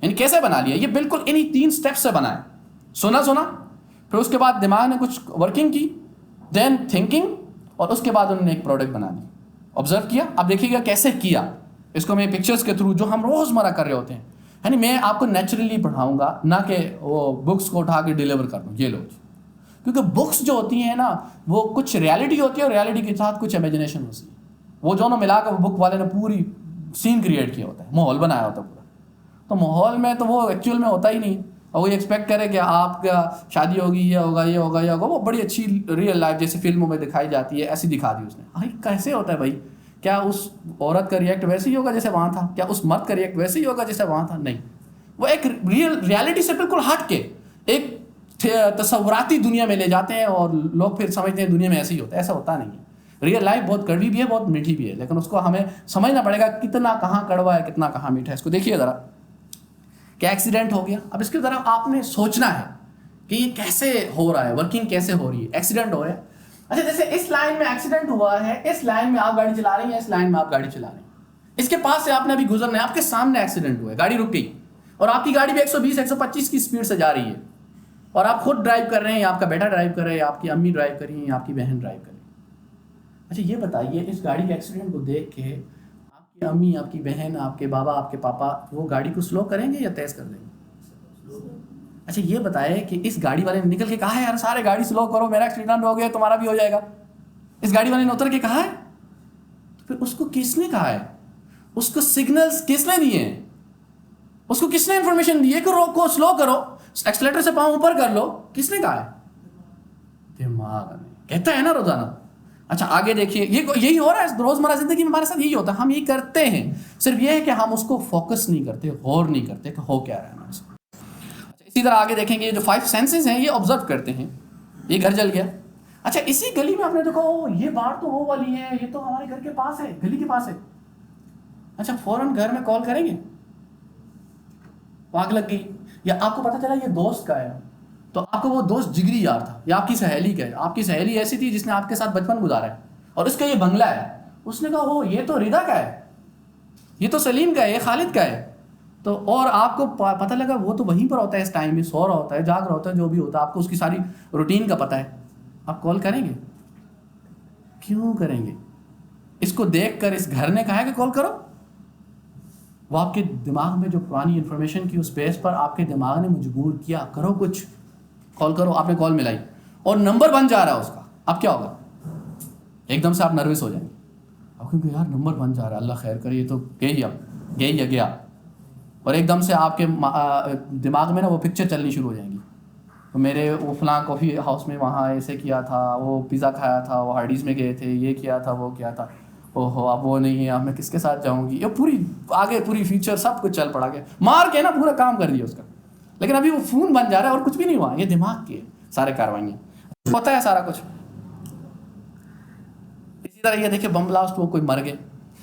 یعنی کیسے بنا لیا. یہ بالکل انہی 3 اسٹیپ سے بنا ہے. سنا پھر اس کے بعد دماغ نے کچھ ورکنگ کی، دین تھنکنگ، اور اس کے بعد انہوں نے ایک پروڈکٹ بنا دی. آبزرو کیا. اب دیکھیے گا کیسے کیا. اس کو میں پکچرز کے تھرو جو ہم روزمرہ کر رہے ہوتے ہیں، یعنی میں آپ کو نیچرلی پڑھاؤں گا، نہ کہ وہ بکس کو اٹھا کے ڈیلیور کر دوں. یہ لو، کیونکہ بکس جو ہوتی ہیں نا، وہ کچھ ریالٹی ہوتی ہے اور ریالٹی کے ساتھ کچھ امیجنیشن ہوتی ہے. وہ دونوں ملا کر بک والے نے پوری سین کریٹ کیا ہوتا ہے، ماحول بنایا ہوتا ہے پورا. تو ماحول میں تو وہ ایکچوئل میں ہوتا ہی نہیں، اور وہ ایکسپیکٹ کرے کہ آپ کا شادی ہوگی، یہ ہوگا یہ ہوگا یہ ہوگا. وہ بڑی اچھی ریئل لائف جیسے فلموں میں دکھائی جاتی ہے، ایسی دکھا دی اس نے. بھائی کیسے ہوتا ہے بھائی؟ کیا اس عورت کا ریئیکٹ ویسے ہی ہوگا جیسے وہاں تھا؟ کیا اس مرد کا ریئیکٹ ویسے ہی ہوگا جیسے وہاں تھا؟ نہیں. وہ ایک ریالٹی سے بالکل ہٹ کے ایک تصوراتی دنیا میں لے جاتے ہیں، اور لوگ پھر سمجھتے ہیں دنیا میں ایسے ہی ہوتا ہے. ایسا ہوتا نہیں ہے. ریئل لائف بہت کڑوی بھی ہے، بہت میٹھی بھی ہے، لیکن اس کو ہمیں سمجھنا پڑے گا کتنا کہاں کڑوا ہے، کتنا کہاں میٹھا ہے. اس کو دیکھیے ذرا کہ ایکسیڈنٹ ہو گیا. اب اس کی طرف آپ نے سوچنا ہے کہ یہ کیسے ہو رہا ہے، ورکنگ کیسے ہو رہی ہے. ایکسیڈنٹ ہو رہا ہے. اچھا، جیسے اس لائن میں ایکسیڈنٹ ہوا ہے، اس لائن میں آپ گاڑی چلا رہی ہیں، اس لائن میں آپ گاڑی چلا رہے ہیں، اس کے پاس سے آپ نے ابھی گزرنا ہے، آپ کے سامنے ایکسیڈنٹ ہوا ہے، گاڑی رک گئی، اور آپ کی گاڑی بھی 120 125 کی اسپیڈ سے جا رہی ہے، اور آپ خود ڈرائیو کر رہے ہیں، یا آپ کا بیٹا ڈرائیو کر رہے ہیں، یا آپ کی امی ڈرائیو کر رہی ہیں، یا آپ کی بہن ڈرائیو کر رہی ہے. اچھا یہ بتائیے، اس گاڑی کے ایکسیڈنٹ کو دیکھ کے آپ کی امی، آپ کی بہن، آپ کے بابا، آپ کے پاپا وہ گاڑی کو سلو کریں گے یا تیز کر دیں گے؟ اچھا یہ بتائے کہ اس گاڑی والے نے نکل کے کہا ہے یار سارے گاڑی سلو کرو، میرا ایکسیڈنٹ ہو گیا، تمہارا بھی ہو جائے گا. اس گاڑی والے نے اتر کے کہا ہے؟ تو پھر اس کو کس نے کہا ہے؟ اس کو سگنلز کس نے دیے ہیں؟ اس کو کس نے انفارمیشن دی ہے کہ روکو، سلو کرو، ایکسیلیٹر سے پاؤں اوپر کر لو؟ کس نے کہا ہے؟ دماغ نے کہتا ہے نا روزانہ. اچھا آگے دیکھیے، یہی ہو رہا ہے روزمرہ زندگی میں ہمارے ساتھ. یہی ہوتا ہے، ہم یہ کرتے ہیں، صرف یہ ہے کہ ہم اس کو فوکس نہیں کرتے، غور نہیں کرتے کہ ہو کیا رہا ہے ہمارے ساتھ. اسی طرح آگے دیکھیں گے، جو 5 سینسز ہیں یہ آبزرو کرتے ہیں. یہ گھر جل گیا. اچھا اسی گلی میں آپ نے دیکھا یہ بار تو وہ والی ہے، یہ تو ہمارے گھر کے پاس ہے، گلی کے پاس ہے. اچھا فوراً گھر میں کال کریں گے، آگ لگ گئی، یا آپ کو پتہ چلا یہ دوست کا ہے، تو آپ کا وہ دوست جگری یار تھا یا آپ کی سہیلی کا ہے, آپ کی سہیلی ایسی تھی جس نے آپ کے ساتھ بچپن گزارا ہے اور اس کا یہ بنگلہ ہے, اس نے کہا وہ یہ تو رضا کا ہے, یہ تو سلیم کا ہے, یہ خالد کا ہے. تو اور آپ کو پتہ لگا وہ تو وہیں پر ہوتا ہے اس ٹائم میں, سو رہا ہوتا ہے, جاگ رہا ہوتا ہے, جو بھی ہوتا ہے, آپ کو اس کی ساری روٹین کا پتہ ہے, آپ کال کریں گے؟ کیوں کریں گے؟ اس کو دیکھ کر اس گھر نے کہا ہے کہ کال کرو. وہ آپ کے دماغ میں جو پرانی انفارمیشن کی اس بیس پر آپ کے دماغ نے مجبور کیا کرو کچھ, کال کرو. آپ نے کال ملائی اور نمبر بن جا رہا ہے اس کا, اب کیا ہوگا؟ ایک دم سے آپ نروس ہو جائیں گے, آپ کہیں گے یار نمبر بن جا رہا ہے, اللہ خیر کرے, یہ تو گیا. اور ایک دم سے آپ کے دماغ میں نا وہ پکچر چلنی شروع ہو جائیں گی, تو میرے وہ فلاں کافی ہاؤس میں وہاں ایسے کیا تھا, وہ پیزا کھایا تھا, وہ ہارڈیز میں گئے تھے, یہ کیا تھا, وہ کیا تھا, او ہو اب وہ نہیں ہے, اب میں کس کے ساتھ جاؤں گی, یہ پوری آگے پوری فیچر سب کچھ چل پڑا گیا, مار کے نا پورا کام کر دیا اس کا. لیکن ابھی وہ فون بن جا رہا ہے اور کچھ بھی نہیں ہوا, یہ دماغ کے سارے کاروائیاں ہوتا ہے سارا کچھ. اسی طرح یہ دیکھیں بم بلاسٹ, وہ کوئی مر گئے.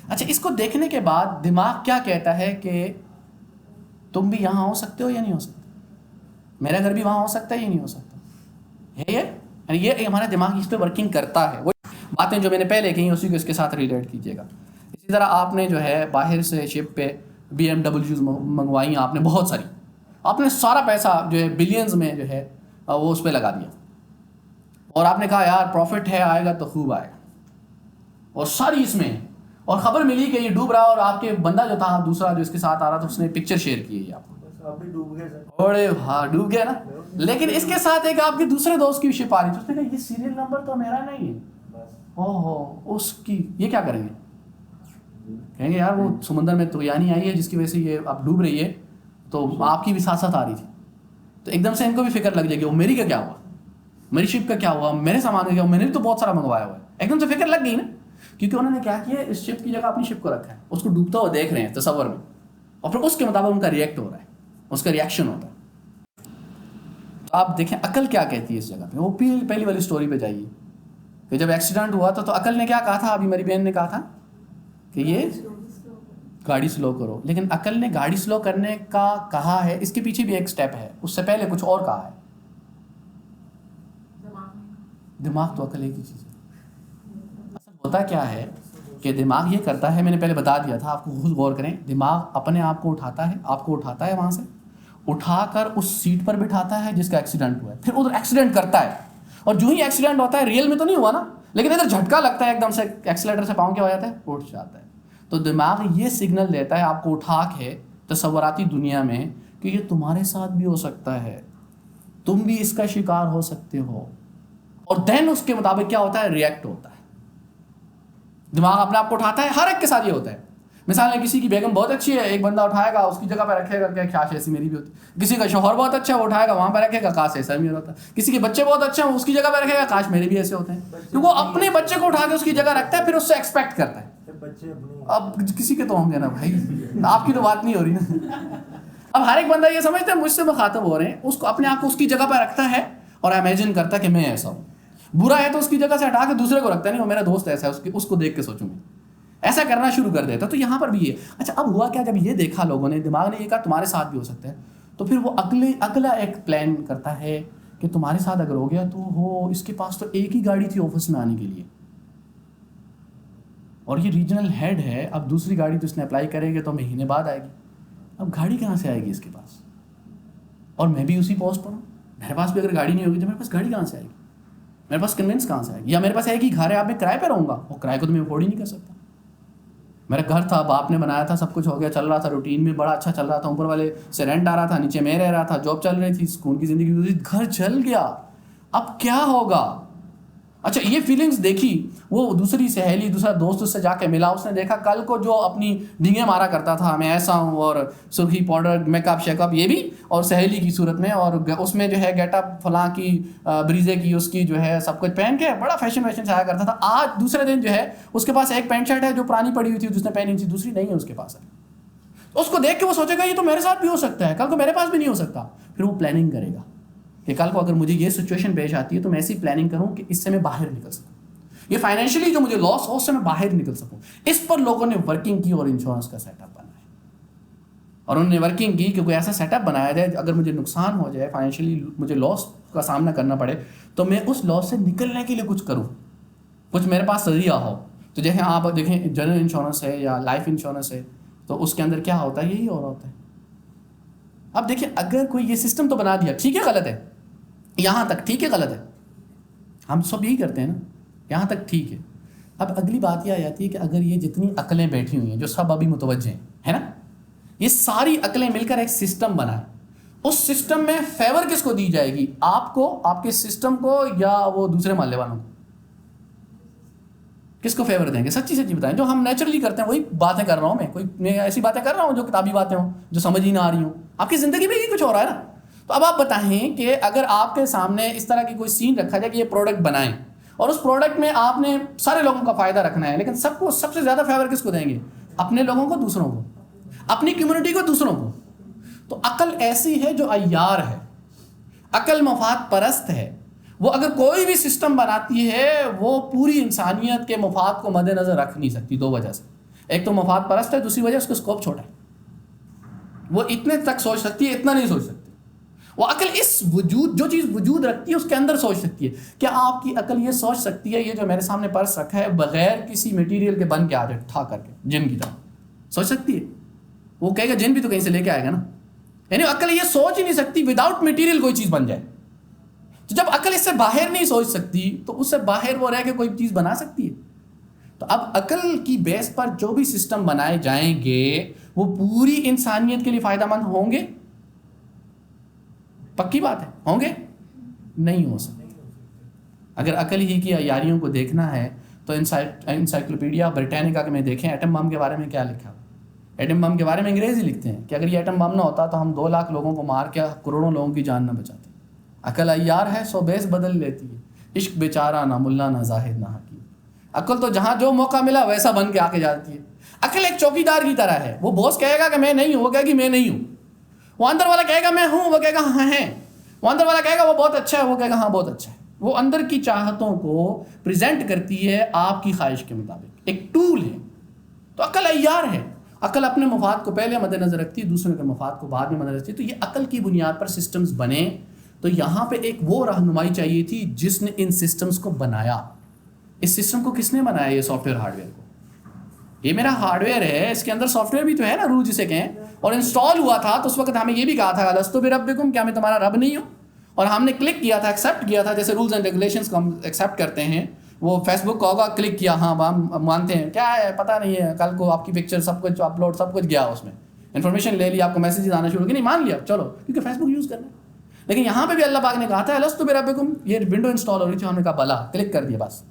اچھا, اس کو دیکھنے کے بعد دماغ کیا کہتا ہے کہ تم بھی یہاں ہو سکتے ہو یا نہیں ہو سکتے, میرا گھر بھی وہاں ہو سکتا ہے یا نہیں ہو سکتا ہے. یہ ہمارا دماغ اس پہ ورکنگ کرتا ہے. وہ باتیں جو میں نے پہلے کہیں اسی کو اس کے ساتھ ریلیٹ کیجیے گا. اسی طرح آپ نے جو ہے باہر سے شپ پہ BMW منگوائی آپ نے بہت ساری, آپ نے سارا پیسہ جو ہے بلینز میں جو ہے وہ اس پہ لگا دیا, اور آپ نے کہا یار پروفٹ ہے, آئے گا تو خوب آئے گا, اور ساری اس میں, اور خبر ملی کہ یہ ڈوب رہا, اور آپ کے بندہ جو تھا دوسرا جو اس کے ساتھ آ رہا تھا اس نے پکچر شیئر کی ہے آپ کو, اوڑے ہاں ڈوب گیا نا. لیکن اس کے ساتھ ایک آپ کے دوسرے دوست کی شپ آ رہی تھی, اس نے کہا یہ سیریل نمبر تو میرا نہیں ہے, او ہو اس کی, یہ کیا کریں گے؟ کہیں گے یار وہ سمندر میں طغیانی آئی ہے جس کی وجہ سے یہ اب ڈوب رہی ہے, تو آپ کی بھی ساتھ ساتھ آ رہی تھی. تو ایک دم سے ان کو بھی فکر لگ جائے گی, وہ میری کا کیا ہوا, میری شپ کا کیا ہوا, میرے سامان کا کیا ہوا, میں نے بھی تو بہت سارا منگوایا ہوا ہے. ایک دم سے فکر لگ گئی نا, کیونکہ انہوں نے کیا کیا, اس شپ کی جگہ اپنی شپ کو رکھا ہے, اس کو ڈوبتا ہوا دیکھ رہے ہیں تصور میں, اور پھر اس کے مطابق ان کا ریئیکٹ ہو رہا ہے, اس کا ریئیکشن ہوتا ہے. تو آپ دیکھیں عقل کیا کہتی ہے اس جگہ پہ. وہ پہلی والی سٹوری پہ جائیے کہ جب ایکسیڈنٹ ہوا تھا تو عقل نے کیا کہا تھا, ابھی میری بہن نے کہا تھا کہ یہ گاڑی سلو کرو, لیکن عقل نے گاڑی سلو کرنے کا کہا ہے, اس کے پیچھے بھی ایک سٹیپ ہے, اس سے پہلے کچھ اور کہا ہے. دماغ تو عقل ایک ہی چیز ہے. اصل ہوتا کیا ہے کہ دماغ یہ کرتا ہے, میں نے پہلے بتا دیا تھا آپ کو, خود غور کریں, دماغ اپنے آپ کو اٹھاتا ہے, آپ کو اٹھاتا ہے وہاں سے, اٹھا کر اس سیٹ پر بٹھاتا ہے جس کا ایکسیڈنٹ ہوا ہے, پھر ادھر ایکسیڈنٹ کرتا ہے, اور جو ہی ایکسیڈنٹ ہوتا ہے ریئل میں تو نہیں ہوا نا, لیکن ادھر جھٹکا لگتا ہے ایک دم سے, ایکسیلیٹر سے پاؤں کیا ہو جاتا ہے, اٹھ جاتا ہے. تو دماغ یہ سگنل دیتا ہے آپ کو اٹھا کے تصوراتی دنیا میں کہ یہ تمہارے ساتھ بھی ہو سکتا ہے, تم بھی اس کا شکار ہو سکتے ہو, اور دین اس کے مطابق کیا ہوتا ہے, ریئیکٹ ہوتا ہے. دماغ اپنے آپ کو اٹھاتا ہے, ہر ایک کے ساتھ یہ ہوتا ہے. مثال ہے کسی کی بیگم بہت اچھی ہے, ایک بندہ اٹھائے گا اس کی جگہ پہ رکھے گا کہ کاش ایسی میری بھی ہوتی. کسی کا شوہر بہت اچھا ہے, وہ اٹھائے گا وہاں پہ رکھے گا, کاش ایسا میرا ہوتا. کسی کے بچے بہت اچھے ہیں, اس کی جگہ پہ رکھے گا, کاش میرے بھی ایسے ہوتے ہیں. کیونکہ وہ اپنے بچے کو اٹھا کے اس کی جگہ رکھتا ہے, پھر اس سے ایکسپیکٹ کرتا ہے. اب کسی کے تو ہوں گے نا بھائی, آپ کی تو بات نہیں ہو رہی نا. اب ہر ایک بندہ یہ سمجھتا ہے مجھ سے مخاطب ہو رہے ہیں, اس کو اپنے آپ کو اس کی جگہ پہ رکھتا ہے اور امیجن کرتا ہے کہ میں ایسا ہوں. برا ہے تو اس کی جگہ سے ہٹا کے دوسرے کو رکھتا ہے, نہیں وہ میرا دوست ایسا ہے, اس کو دیکھ کے سوچوں گے, ایسا کرنا شروع کر دیتا. تو یہاں پر بھی یہ. اچھا اب ہوا کیا, جب یہ دیکھا لوگوں نے, دماغ نے یہ کہا تمہارے ساتھ بھی ہو سکتا ہے, تو پھر وہ اگلا ایک پلان کرتا ہے کہ تمہارے ساتھ اگر ہو گیا تو وہ اس کے پاس تو ایک ہی گاڑی تھی آفس میں آنے کے لیے, اور یہ ریجنل ہیڈ ہے, اب دوسری گاڑی تو اس نے اپلائی کرے گی تو مہینے بعد آئے گی. اب گاڑی کہاں سے آئے گی اس کے پاس, اور میں بھی اسی پوسٹ پر ہوں, میرے پاس بھی اگر گاڑی نہیں ہوگی تو میرے پاس گاڑی کہاں سے آئے گی, میرے پاس کنوینس کہاں سے آئے گی, یا میرے پاس ہے کہ گھر ہے آپ میں کرائے پہ رہوں گا, اور کرائے کو تو میں افورڈ ہی نہیں کر سکتا. میرا گھر تھا, باپ نے بنایا تھا, سب کچھ ہو گیا, چل رہا تھا, روٹین میں بڑا اچھا چل رہا تھا, اوپر والے سے رینٹ آ رہا تھا, نیچے میں رہ رہا تھا, جاب چل رہی تھی, سکون کی زندگی گزری, گھر چل گیا, اب کیا ہوگا. اچھا یہ فیلنگز دیکھی, وہ دوسری سہیلی, دوسرا دوست اس سے جا کے ملا, اس نے دیکھا کل کو جو اپنی ڈینگیں مارا کرتا تھا, میں ایسا ہوں, اور سرخی powder make up shake up, یہ بھی, اور سہیلی کی صورت میں, اور اس میں جو ہے گیٹ اپ فلاں کی, بریزے کی, اس کی جو ہے سب کچھ پہن کے بڑا فیشن سے آیا کرتا تھا. آج دوسرے دن جو ہے اس کے پاس ایک پینٹ شرٹ ہے جو پرانی پڑی ہوئی تھی, جس نے پہنی تھی, دوسری نہیں ہے اس کے پاس ہے. اس کو دیکھ کے وہ سوچے گا یہ تو میرے ساتھ بھی ہو سکتا ہے, کل کو میرے پاس بھی نہیں ہو سکتا. پھر وہ پلاننگ کرے گا کہ کل کو اگر مجھے یہ سچویشن پیش آتی ہے تو میں ایسی پلاننگ کروں کہ اس سے میں باہر نکل سکوں, یہ فائنینشلی جو مجھے لاس ہو اس سے میں باہر نکل سکوں. اس پر لوگوں نے ورکنگ کی اور انشورنس کا سیٹ اپ بنایا. اور انہوں نے ورکنگ کی کہ کوئی ایسا سیٹ اپ بنایا جائے اگر مجھے نقصان ہو جائے فائنینشلی مجھے لاس کا سامنا کرنا پڑے تو میں اس لاس سے نکلنے کے لیے کچھ کروں, کچھ میرے پاس ذریعہ ہو. تو جیسے آپ دیکھیں جنرل انشورنس ہے یا لائف انشورنس ہے تو اس کے اندر کیا ہوتا ہے, یہی اور ہوتا ہے. اب دیکھیں اگر کوئی یہ سسٹم تو بنا دیا, ٹھیک ہے غلط ہے, یہاں تک ٹھیک ہے غلط ہے, ہم سب یہی کرتے ہیں نا, یہاں تک ٹھیک ہے. اب اگلی بات یہ آ جاتی ہے کہ اگر یہ جتنی عقلیں بیٹھی ہوئی ہیں جو سب ابھی متوجہ ہیں, ہے نا, یہ ساری عقلیں مل کر ایک سسٹم بنائیں, اس سسٹم میں فیور کس کو دی جائے گی, آپ کو, آپ کے سسٹم کو, یا وہ دوسرے محلے والوں کو؟ کس کو فیور دیں گے؟ سچی سچی بتائیں. جو ہم نیچرلی کرتے ہیں وہی باتیں کر رہا ہوں میں ایسی باتیں کر رہا ہوں جو کتابی باتیں ہوں, جو سمجھ ہی نہ آ رہی ہوں. آپ کی زندگی میں ہی کچھ ہو رہا ہے نا. تو اب آپ بتائیں کہ اگر آپ کے سامنے اس طرح کی کوئی سین رکھا جائے کہ یہ پروڈکٹ بنائیں, اور اس پروڈکٹ میں آپ نے سارے لوگوں کا فائدہ رکھنا ہے, لیکن سب کو سب سے زیادہ فیور کس کو دیں گے؟ اپنے لوگوں کو, دوسروں کو, اپنی کمیونٹی کو, دوسروں کو. تو عقل ایسی ہے جو عیار ہے, عقل مفاد پرست ہے. وہ اگر کوئی بھی سسٹم بناتی ہے وہ پوری انسانیت کے مفاد کو مد نظر رکھ نہیں سکتی, دو وجہ سے. ایک تو مفاد پرست ہے, دوسری وجہ اس کا اسکوپ چھوٹا ہے. وہ اتنے تک سوچ سکتی ہے, اتنا نہیں سوچ سکتی. وہ عقل اس وجود, جو چیز وجود رکھتی ہے اس کے اندر سوچ سکتی ہے. کیا آپ کی عقل یہ سوچ سکتی ہے یہ جو میرے سامنے پرس رکھا ہے بغیر کسی میٹیریل کے بن کے آ جائے تھا کر کے جن کی طرح؟ سوچ سکتی ہے؟ وہ کہے گا جن بھی تو کہیں سے لے کے آئے گا نا. یعنی عقل یہ سوچ ہی نہیں سکتی وداؤٹ میٹیریل کوئی چیز بن جائے. تو جب عقل اس سے باہر نہیں سوچ سکتی تو اس سے باہر وہ رہ کے کوئی چیز بنا سکتی ہے؟ تو اب عقل کی بیس پر جو بھی سسٹم بنائے جائیں گے وہ پوری انسانیت کے لیے فائدہ مند ہوں گے؟ پکی بات ہے, ہوں گے؟ نہیں ہو سکتے. اگر عقل ہی کی عیاریوں کو دیکھنا ہے تو انسائکلوپیڈیا برٹینیکا کے میں دیکھیں ایٹم بم کے بارے میں کیا لکھا. ایٹم بم کے بارے میں انگریزی لکھتے ہیں کہ اگر یہ ایٹم بم نہ ہوتا تو ہم 2 لاکھ لوگوں کو مار کے کروڑوں لوگوں کی جان نہ بچاتے. عقل عیار ہے سو بیس بدل لیتی ہے, عشق بیچارہ نہ ملا نہ زاہد نہ حکیم. عقل تو جہاں جو موقع ملا ویسا بن کے آ کے جاتی ہے. عقل ایک چوکیدار کی طرح ہے, وہ باس کہے گا کہ میں نہیں ہوں, وہ کہے گی میں نہیں ہوں. وہ اندر والا کہے گا میں ہوں, وہ کہے گا ہاں ہے. وہ اندر والا کہے گا وہ بہت اچھا ہے, وہ کہے گا ہاں بہت اچھا ہے. وہ اندر کی چاہتوں کو پریزنٹ کرتی ہے آپ کی خواہش کے مطابق, ایک ٹول ہے. تو عقل عیار ہے, عقل اپنے مفاد کو پہلے مد نظر رکھتی ہے, دوسروں کے مفاد کو بعد میں مد نظر رکھتی ہے. تو یہ عقل کی بنیاد پر سسٹمز بنے. تو یہاں پہ ایک وہ رہنمائی چاہیے تھی جس نے ان سسٹمز کو بنایا. اس سسٹم کو کس نے بنایا؟ یہ سافٹ ویئر ہارڈ ویئر کو. یہ میرا ہارڈ ویئر ہے, اس کے اندر سافٹ ویئر بھی تو ہے نا, روح جسے کہیں. اور انسٹال ہوا تھا تو اس وقت ہمیں یہ بھی کہا تھا الستو بربکم, کیا میں تمہارا رب نہیں ہوں؟ اور ہم نے کلک کیا تھا, ایکسیپٹ کیا تھا, جیسے رولز اینڈ ریگولیشنز کو ہم ایکسیپٹ کرتے ہیں. وہ فیس بک کا ہوگا, کلک کیا, ہاں ہم مانتے ہیں, کیا ہے پتہ نہیں ہے, کل کو آپ کی پکچر سب کچھ اپلوڈ سب کچھ گیا, اس میں انفارمیشن لے لی, آپ کو میسیجز آنا شروع ہو گئے, نہیں مان لیا چلو کیونکہ فیس بک یوز کرنا ہے. لیکن یہاں پہ بھی اللہ پاک نے کہا تھا الستو بربکم, یہ ونڈو انسٹال ہو رہی تھی, ہم نے کہا بلا, کلک کر دیا بس.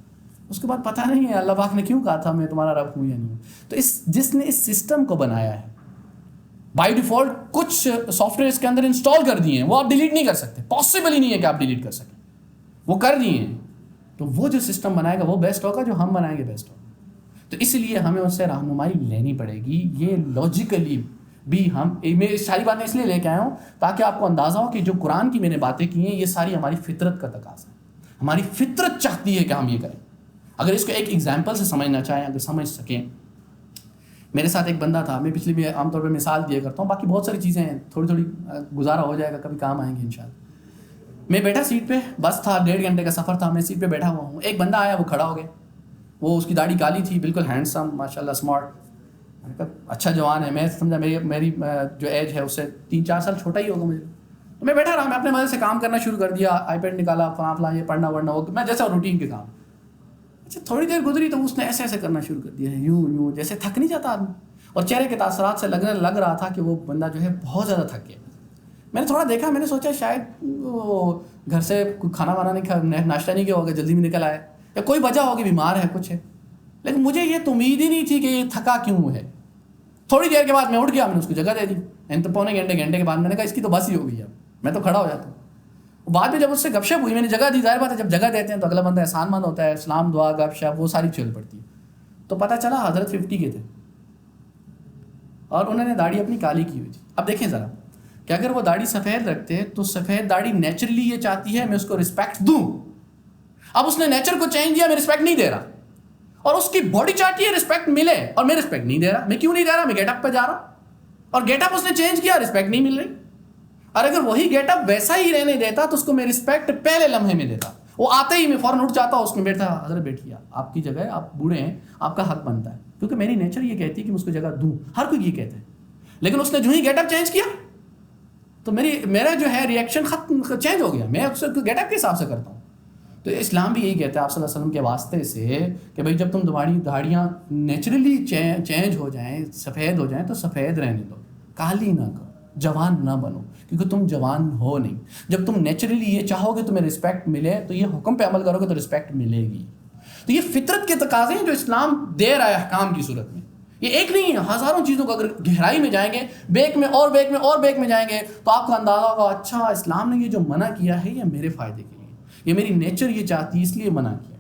اس کے بعد پتہ نہیں ہے اللہ پاک نے کیوں کہا تھا میں تمہارا رب ہوں یا نہیں ہوں. تو جس نے اس سسٹم کو بنایا ہے, بائی ڈیفالٹ کچھ سافٹ ویئر اس کے اندر انسٹال کر دیے ہیں, وہ آپ ڈیلیٹ نہیں کر سکتے, پاسبل ہی نہیں ہے کہ آپ ڈیلیٹ کر سکیں, وہ کر دیے ہیں. تو وہ جو سسٹم بنائے گا وہ بیسٹ ہوگا, جو ہم بنائیں گے بیسٹ ہوگا. تو اس لیے ہمیں اس سے رہنمائی لینی پڑے گی. یہ لاجیکلی بھی میں ساری باتیں اس لیے لے کے آیا ہوں تاکہ آپ کو اندازہ ہو کہ جو قرآن کی میں نے باتیں کی ہیں یہ ساری ہماری فطرت کا تقاضا ہے. ہماری فطرت چاہتی ہے کہ ہم یہ کریں. اگر اس کو ایک ایگزامپل سے سمجھنا چاہیں, اگر سمجھ سکیں. میرے ساتھ ایک بندہ تھا, میں پچھلی میں عام طور پہ مثال دیا کرتا ہوں, باقی بہت ساری چیزیں ہیں, تھوڑی تھوڑی گزارا ہو جائے گا, کبھی کام آئیں گے انشاءاللہ. میں بیٹھا سیٹ پہ, بس تھا 1.5 گھنٹے کا سفر تھا, میں سیٹ پہ بیٹھا ہوا ہوں. ایک بندہ آیا, وہ کھڑا ہو گیا, وہ اس کی داڑھی کالی تھی, بالکل ہینڈسم ماشاء اللہ, اسمارٹ, اچھا جوان ہے. میں سمجھا میری جو ایج ہے اس سے 3-4 سال چھوٹا ہی ہوگا مجھے. تو میں بیٹھا رہا, میں اپنے مزے سے کام کرنا شروع کر دیا, آئی پیڈ نکالا, فلاں یہ پڑھنا ورنا ہو, میں جیسا روٹین کے کام. اچھا تھوڑی دیر گزری تو اس نے ایسے کرنا شروع کر دیا, یوں جیسے تھک نہیں جاتا آدمی. اور چہرے کے تاثرات سے لگ رہا تھا کہ وہ بندہ جو ہے بہت زیادہ تھک گیا. میں نے تھوڑا دیکھا, میں نے سوچا شاید وہ گھر سے کوئی کھانا وانا نہیں کھا, ناشتہ نہیں کیا ہوگا, جلدی میں نکل آئے, یا کوئی وجہ ہوگی, بیمار ہے کچھ ہے. لیکن مجھے یہ تو امید ہی نہیں تھی کہ یہ تھکا کیوں ہے. تھوڑی دیر کے بعد میں اٹھ گیا, میں نے اس کو جگہ دے دی. تو پونے گھنٹے کے بعد میں نے کہا اس کی تو بس ہی ہو گئی, اب میں تو کھڑا ہو جاتا ہوں. بعد میں جب اس سے گپ شپ ہوئی, میں نے جگہ دی, ظاہر بات ہے جب جگہ دیتے ہیں تو اگلا بندہ احسان مند ہوتا ہے, اسلام دعا گپ شپ وہ ساری چل پڑتی ہے. تو پتہ چلا حضرت 50 کے تھے اور انہوں نے داڑھی اپنی کالی کی ہوئی تھی. اب دیکھیں ذرا کہ اگر وہ داڑھی سفید رکھتے تو سفید داڑھی نیچرلی یہ چاہتی ہے میں اس کو رسپیکٹ دوں. اب اس نے نیچر کو چینج دیا, میں رسپیکٹ نہیں دے رہا. اور اس کی باڈی چاہتی ہے رسپیکٹ ملے اور میں رسپیکٹ نہیں دے رہا. میں کیوں نہیں دے رہا؟ میں گیٹ اپ پہ جا رہا ہوں. اور گیٹ اپ اس نے چینج کیا، رسپیکٹ نہیں مل رہی. اور اگر وہی گیٹ اپ ویسا ہی رہنے دیتا تو اس کو میں رسپیکٹ پہلے لمحے میں دیتا. وہ آتے ہی میں فوراً اٹھ جاتا، اس میں بیٹھتا، حضرت بیٹھیے آپ کی جگہ ہے، آپ بوڑھے ہیں، آپ کا حق بنتا ہے، کیونکہ میری نیچر یہ کہتی ہے کہ میں اس کو جگہ دوں. ہر کوئی یہ کہتا ہے. لیکن اس نے جو ہی گیٹ اپ چینج کیا تو میرا جو ہے ریئیکشن ختم چینج ہو گیا. میں اس کو گیٹ اپ کے حساب سے کرتا ہوں. تو اسلام بھی یہی کہتا ہے آپ صلی اللہ علیہ وسلم کے واسطے سے کہ بھائی جب تم تمہاری داڑیاں نیچرلی چینج ہو جائیں، سفید ہو جائیں، تو سفید رہنے دو، کالی نہ کرو، جوان نہ بنو، کیونکہ تم جوان ہو نہیں. جب تم نیچرلی یہ چاہو گے تمہیں رسپیکٹ ملے تو یہ حکم پہ عمل کرو گے تو رسپیکٹ ملے گی. تو یہ فطرت کے تقاضے ہیں جو اسلام دے رہا ہے احکام کی صورت میں. یہ ایک نہیں ہے، ہزاروں چیزوں کو اگر گہرائی میں جائیں گے، بیک میں اور بیک میں اور بیک میں جائیں گے تو آپ کو اندازہ ہوگا اچھا اسلام نے یہ جو منع کیا ہے یہ میرے فائدے کے لیے، یہ میری نیچر یہ چاہتی ہے اس لیے منع کیا.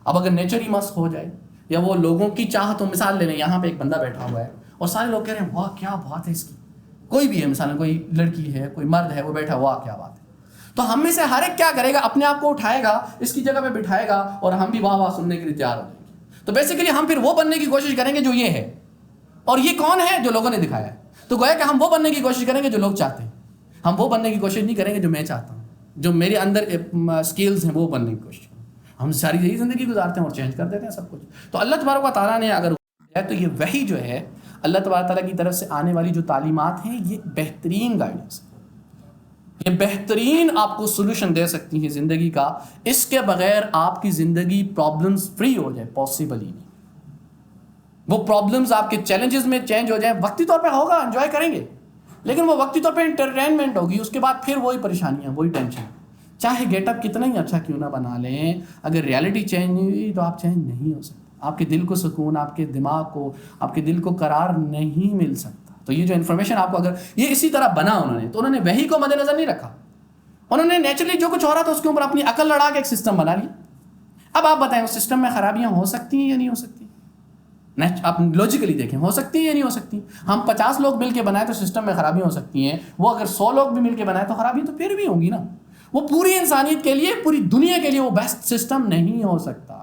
اب اگر نیچر ہی مست ہو جائے یا وہ لوگوں کی چاہت، تو مثال لے لیں یہاں پہ ایک بندہ بیٹھا ہوا ہے اور سارے لوگ کہہ رہے ہیں واہ کیا بات ہے اس کی، کوئی بھی ہے، مثلا کوئی لڑکی ہے، کوئی مرد ہے، وہ بیٹھا واہ کیا بات ہے. تو ہم میں سے ہر ایک کیا کرے گا، اپنے آپ کو اٹھائے گا، اس کی جگہ پہ بٹھائے گا اور ہم بھی واہ واہ سننے کے لیے تیار ہو جائیں گے. تو بیسیکلی ہم پھر وہ بننے کی کوشش کریں گے جو یہ ہے، اور یہ کون ہے؟ جو لوگوں نے دکھایا ہے. تو گویا کہ ہم وہ بننے کی کوشش کریں گے جو لوگ چاہتے ہیں، ہم وہ بننے کی کوشش نہیں کریں گے جو میں چاہتا ہوں، جو میرے اندر اسکلز ہیں وہ بننے کی کوشش کریں. ہم ساری یہی زندگی گزارتے ہیں اور چینج کر دیتے ہیں سب کچھ. تو اللہ تبارک و تعالیٰ نے اگر ہے تو یہ وحی جو ہے اللہ تبارک تعالیٰ کی طرف سے آنے والی جو تعلیمات ہیں یہ بہترین گائیڈنس، یہ بہترین آپ کو سولوشن دے سکتی ہیں زندگی کا. اس کے بغیر آپ کی زندگی پرابلمز فری ہو جائے پاسبل ہی نہیں. وہ پرابلمز آپ کے چیلنجز میں چینج ہو جائیں، وقتی طور پہ ہوگا، انجوائے کریں گے، لیکن وہ وقتی طور پہ انٹرٹینمنٹ ہوگی، اس کے بعد پھر وہی پریشانیاں، وہی ٹینشن. چاہے گیٹ اپ کتنا ہی اچھا کیوں نہ بنا لیں، اگر ریالٹی چینج نہیں ہوئی تو آپ چینج نہیں ہو سکتے. آپ کے دل کو سکون، آپ کے دماغ کو، آپ کے دل کو قرار نہیں مل سکتا. تو یہ جو انفارمیشن آپ کو اگر یہ اسی طرح بنا انہوں نے وحی کو مد نظر نہیں رکھا، انہوں نے نیچرلی جو کچھ ہو رہا تھا اس کے اوپر اپنی عقل لڑا کے ایک سسٹم بنا لیا. اب آپ بتائیں اس سسٹم میں خرابیاں ہو سکتی ہیں یا نہیں ہو سکتی؟ آپ لاجیکلی دیکھیں، ہو سکتی ہیں یا نہیں ہو سکتی؟ ہم 50 لوگ مل کے بنائیں تو سسٹم میں خرابیاں ہو سکتی ہیں، وہ اگر 100 لوگ بھی مل کے بنائیں تو خرابیاں تو پھر بھی ہوں گی نا. وہ پوری انسانیت کے لیے، پوری دنیا کے لیے وہ بیسٹ سسٹم نہیں ہو سکتا.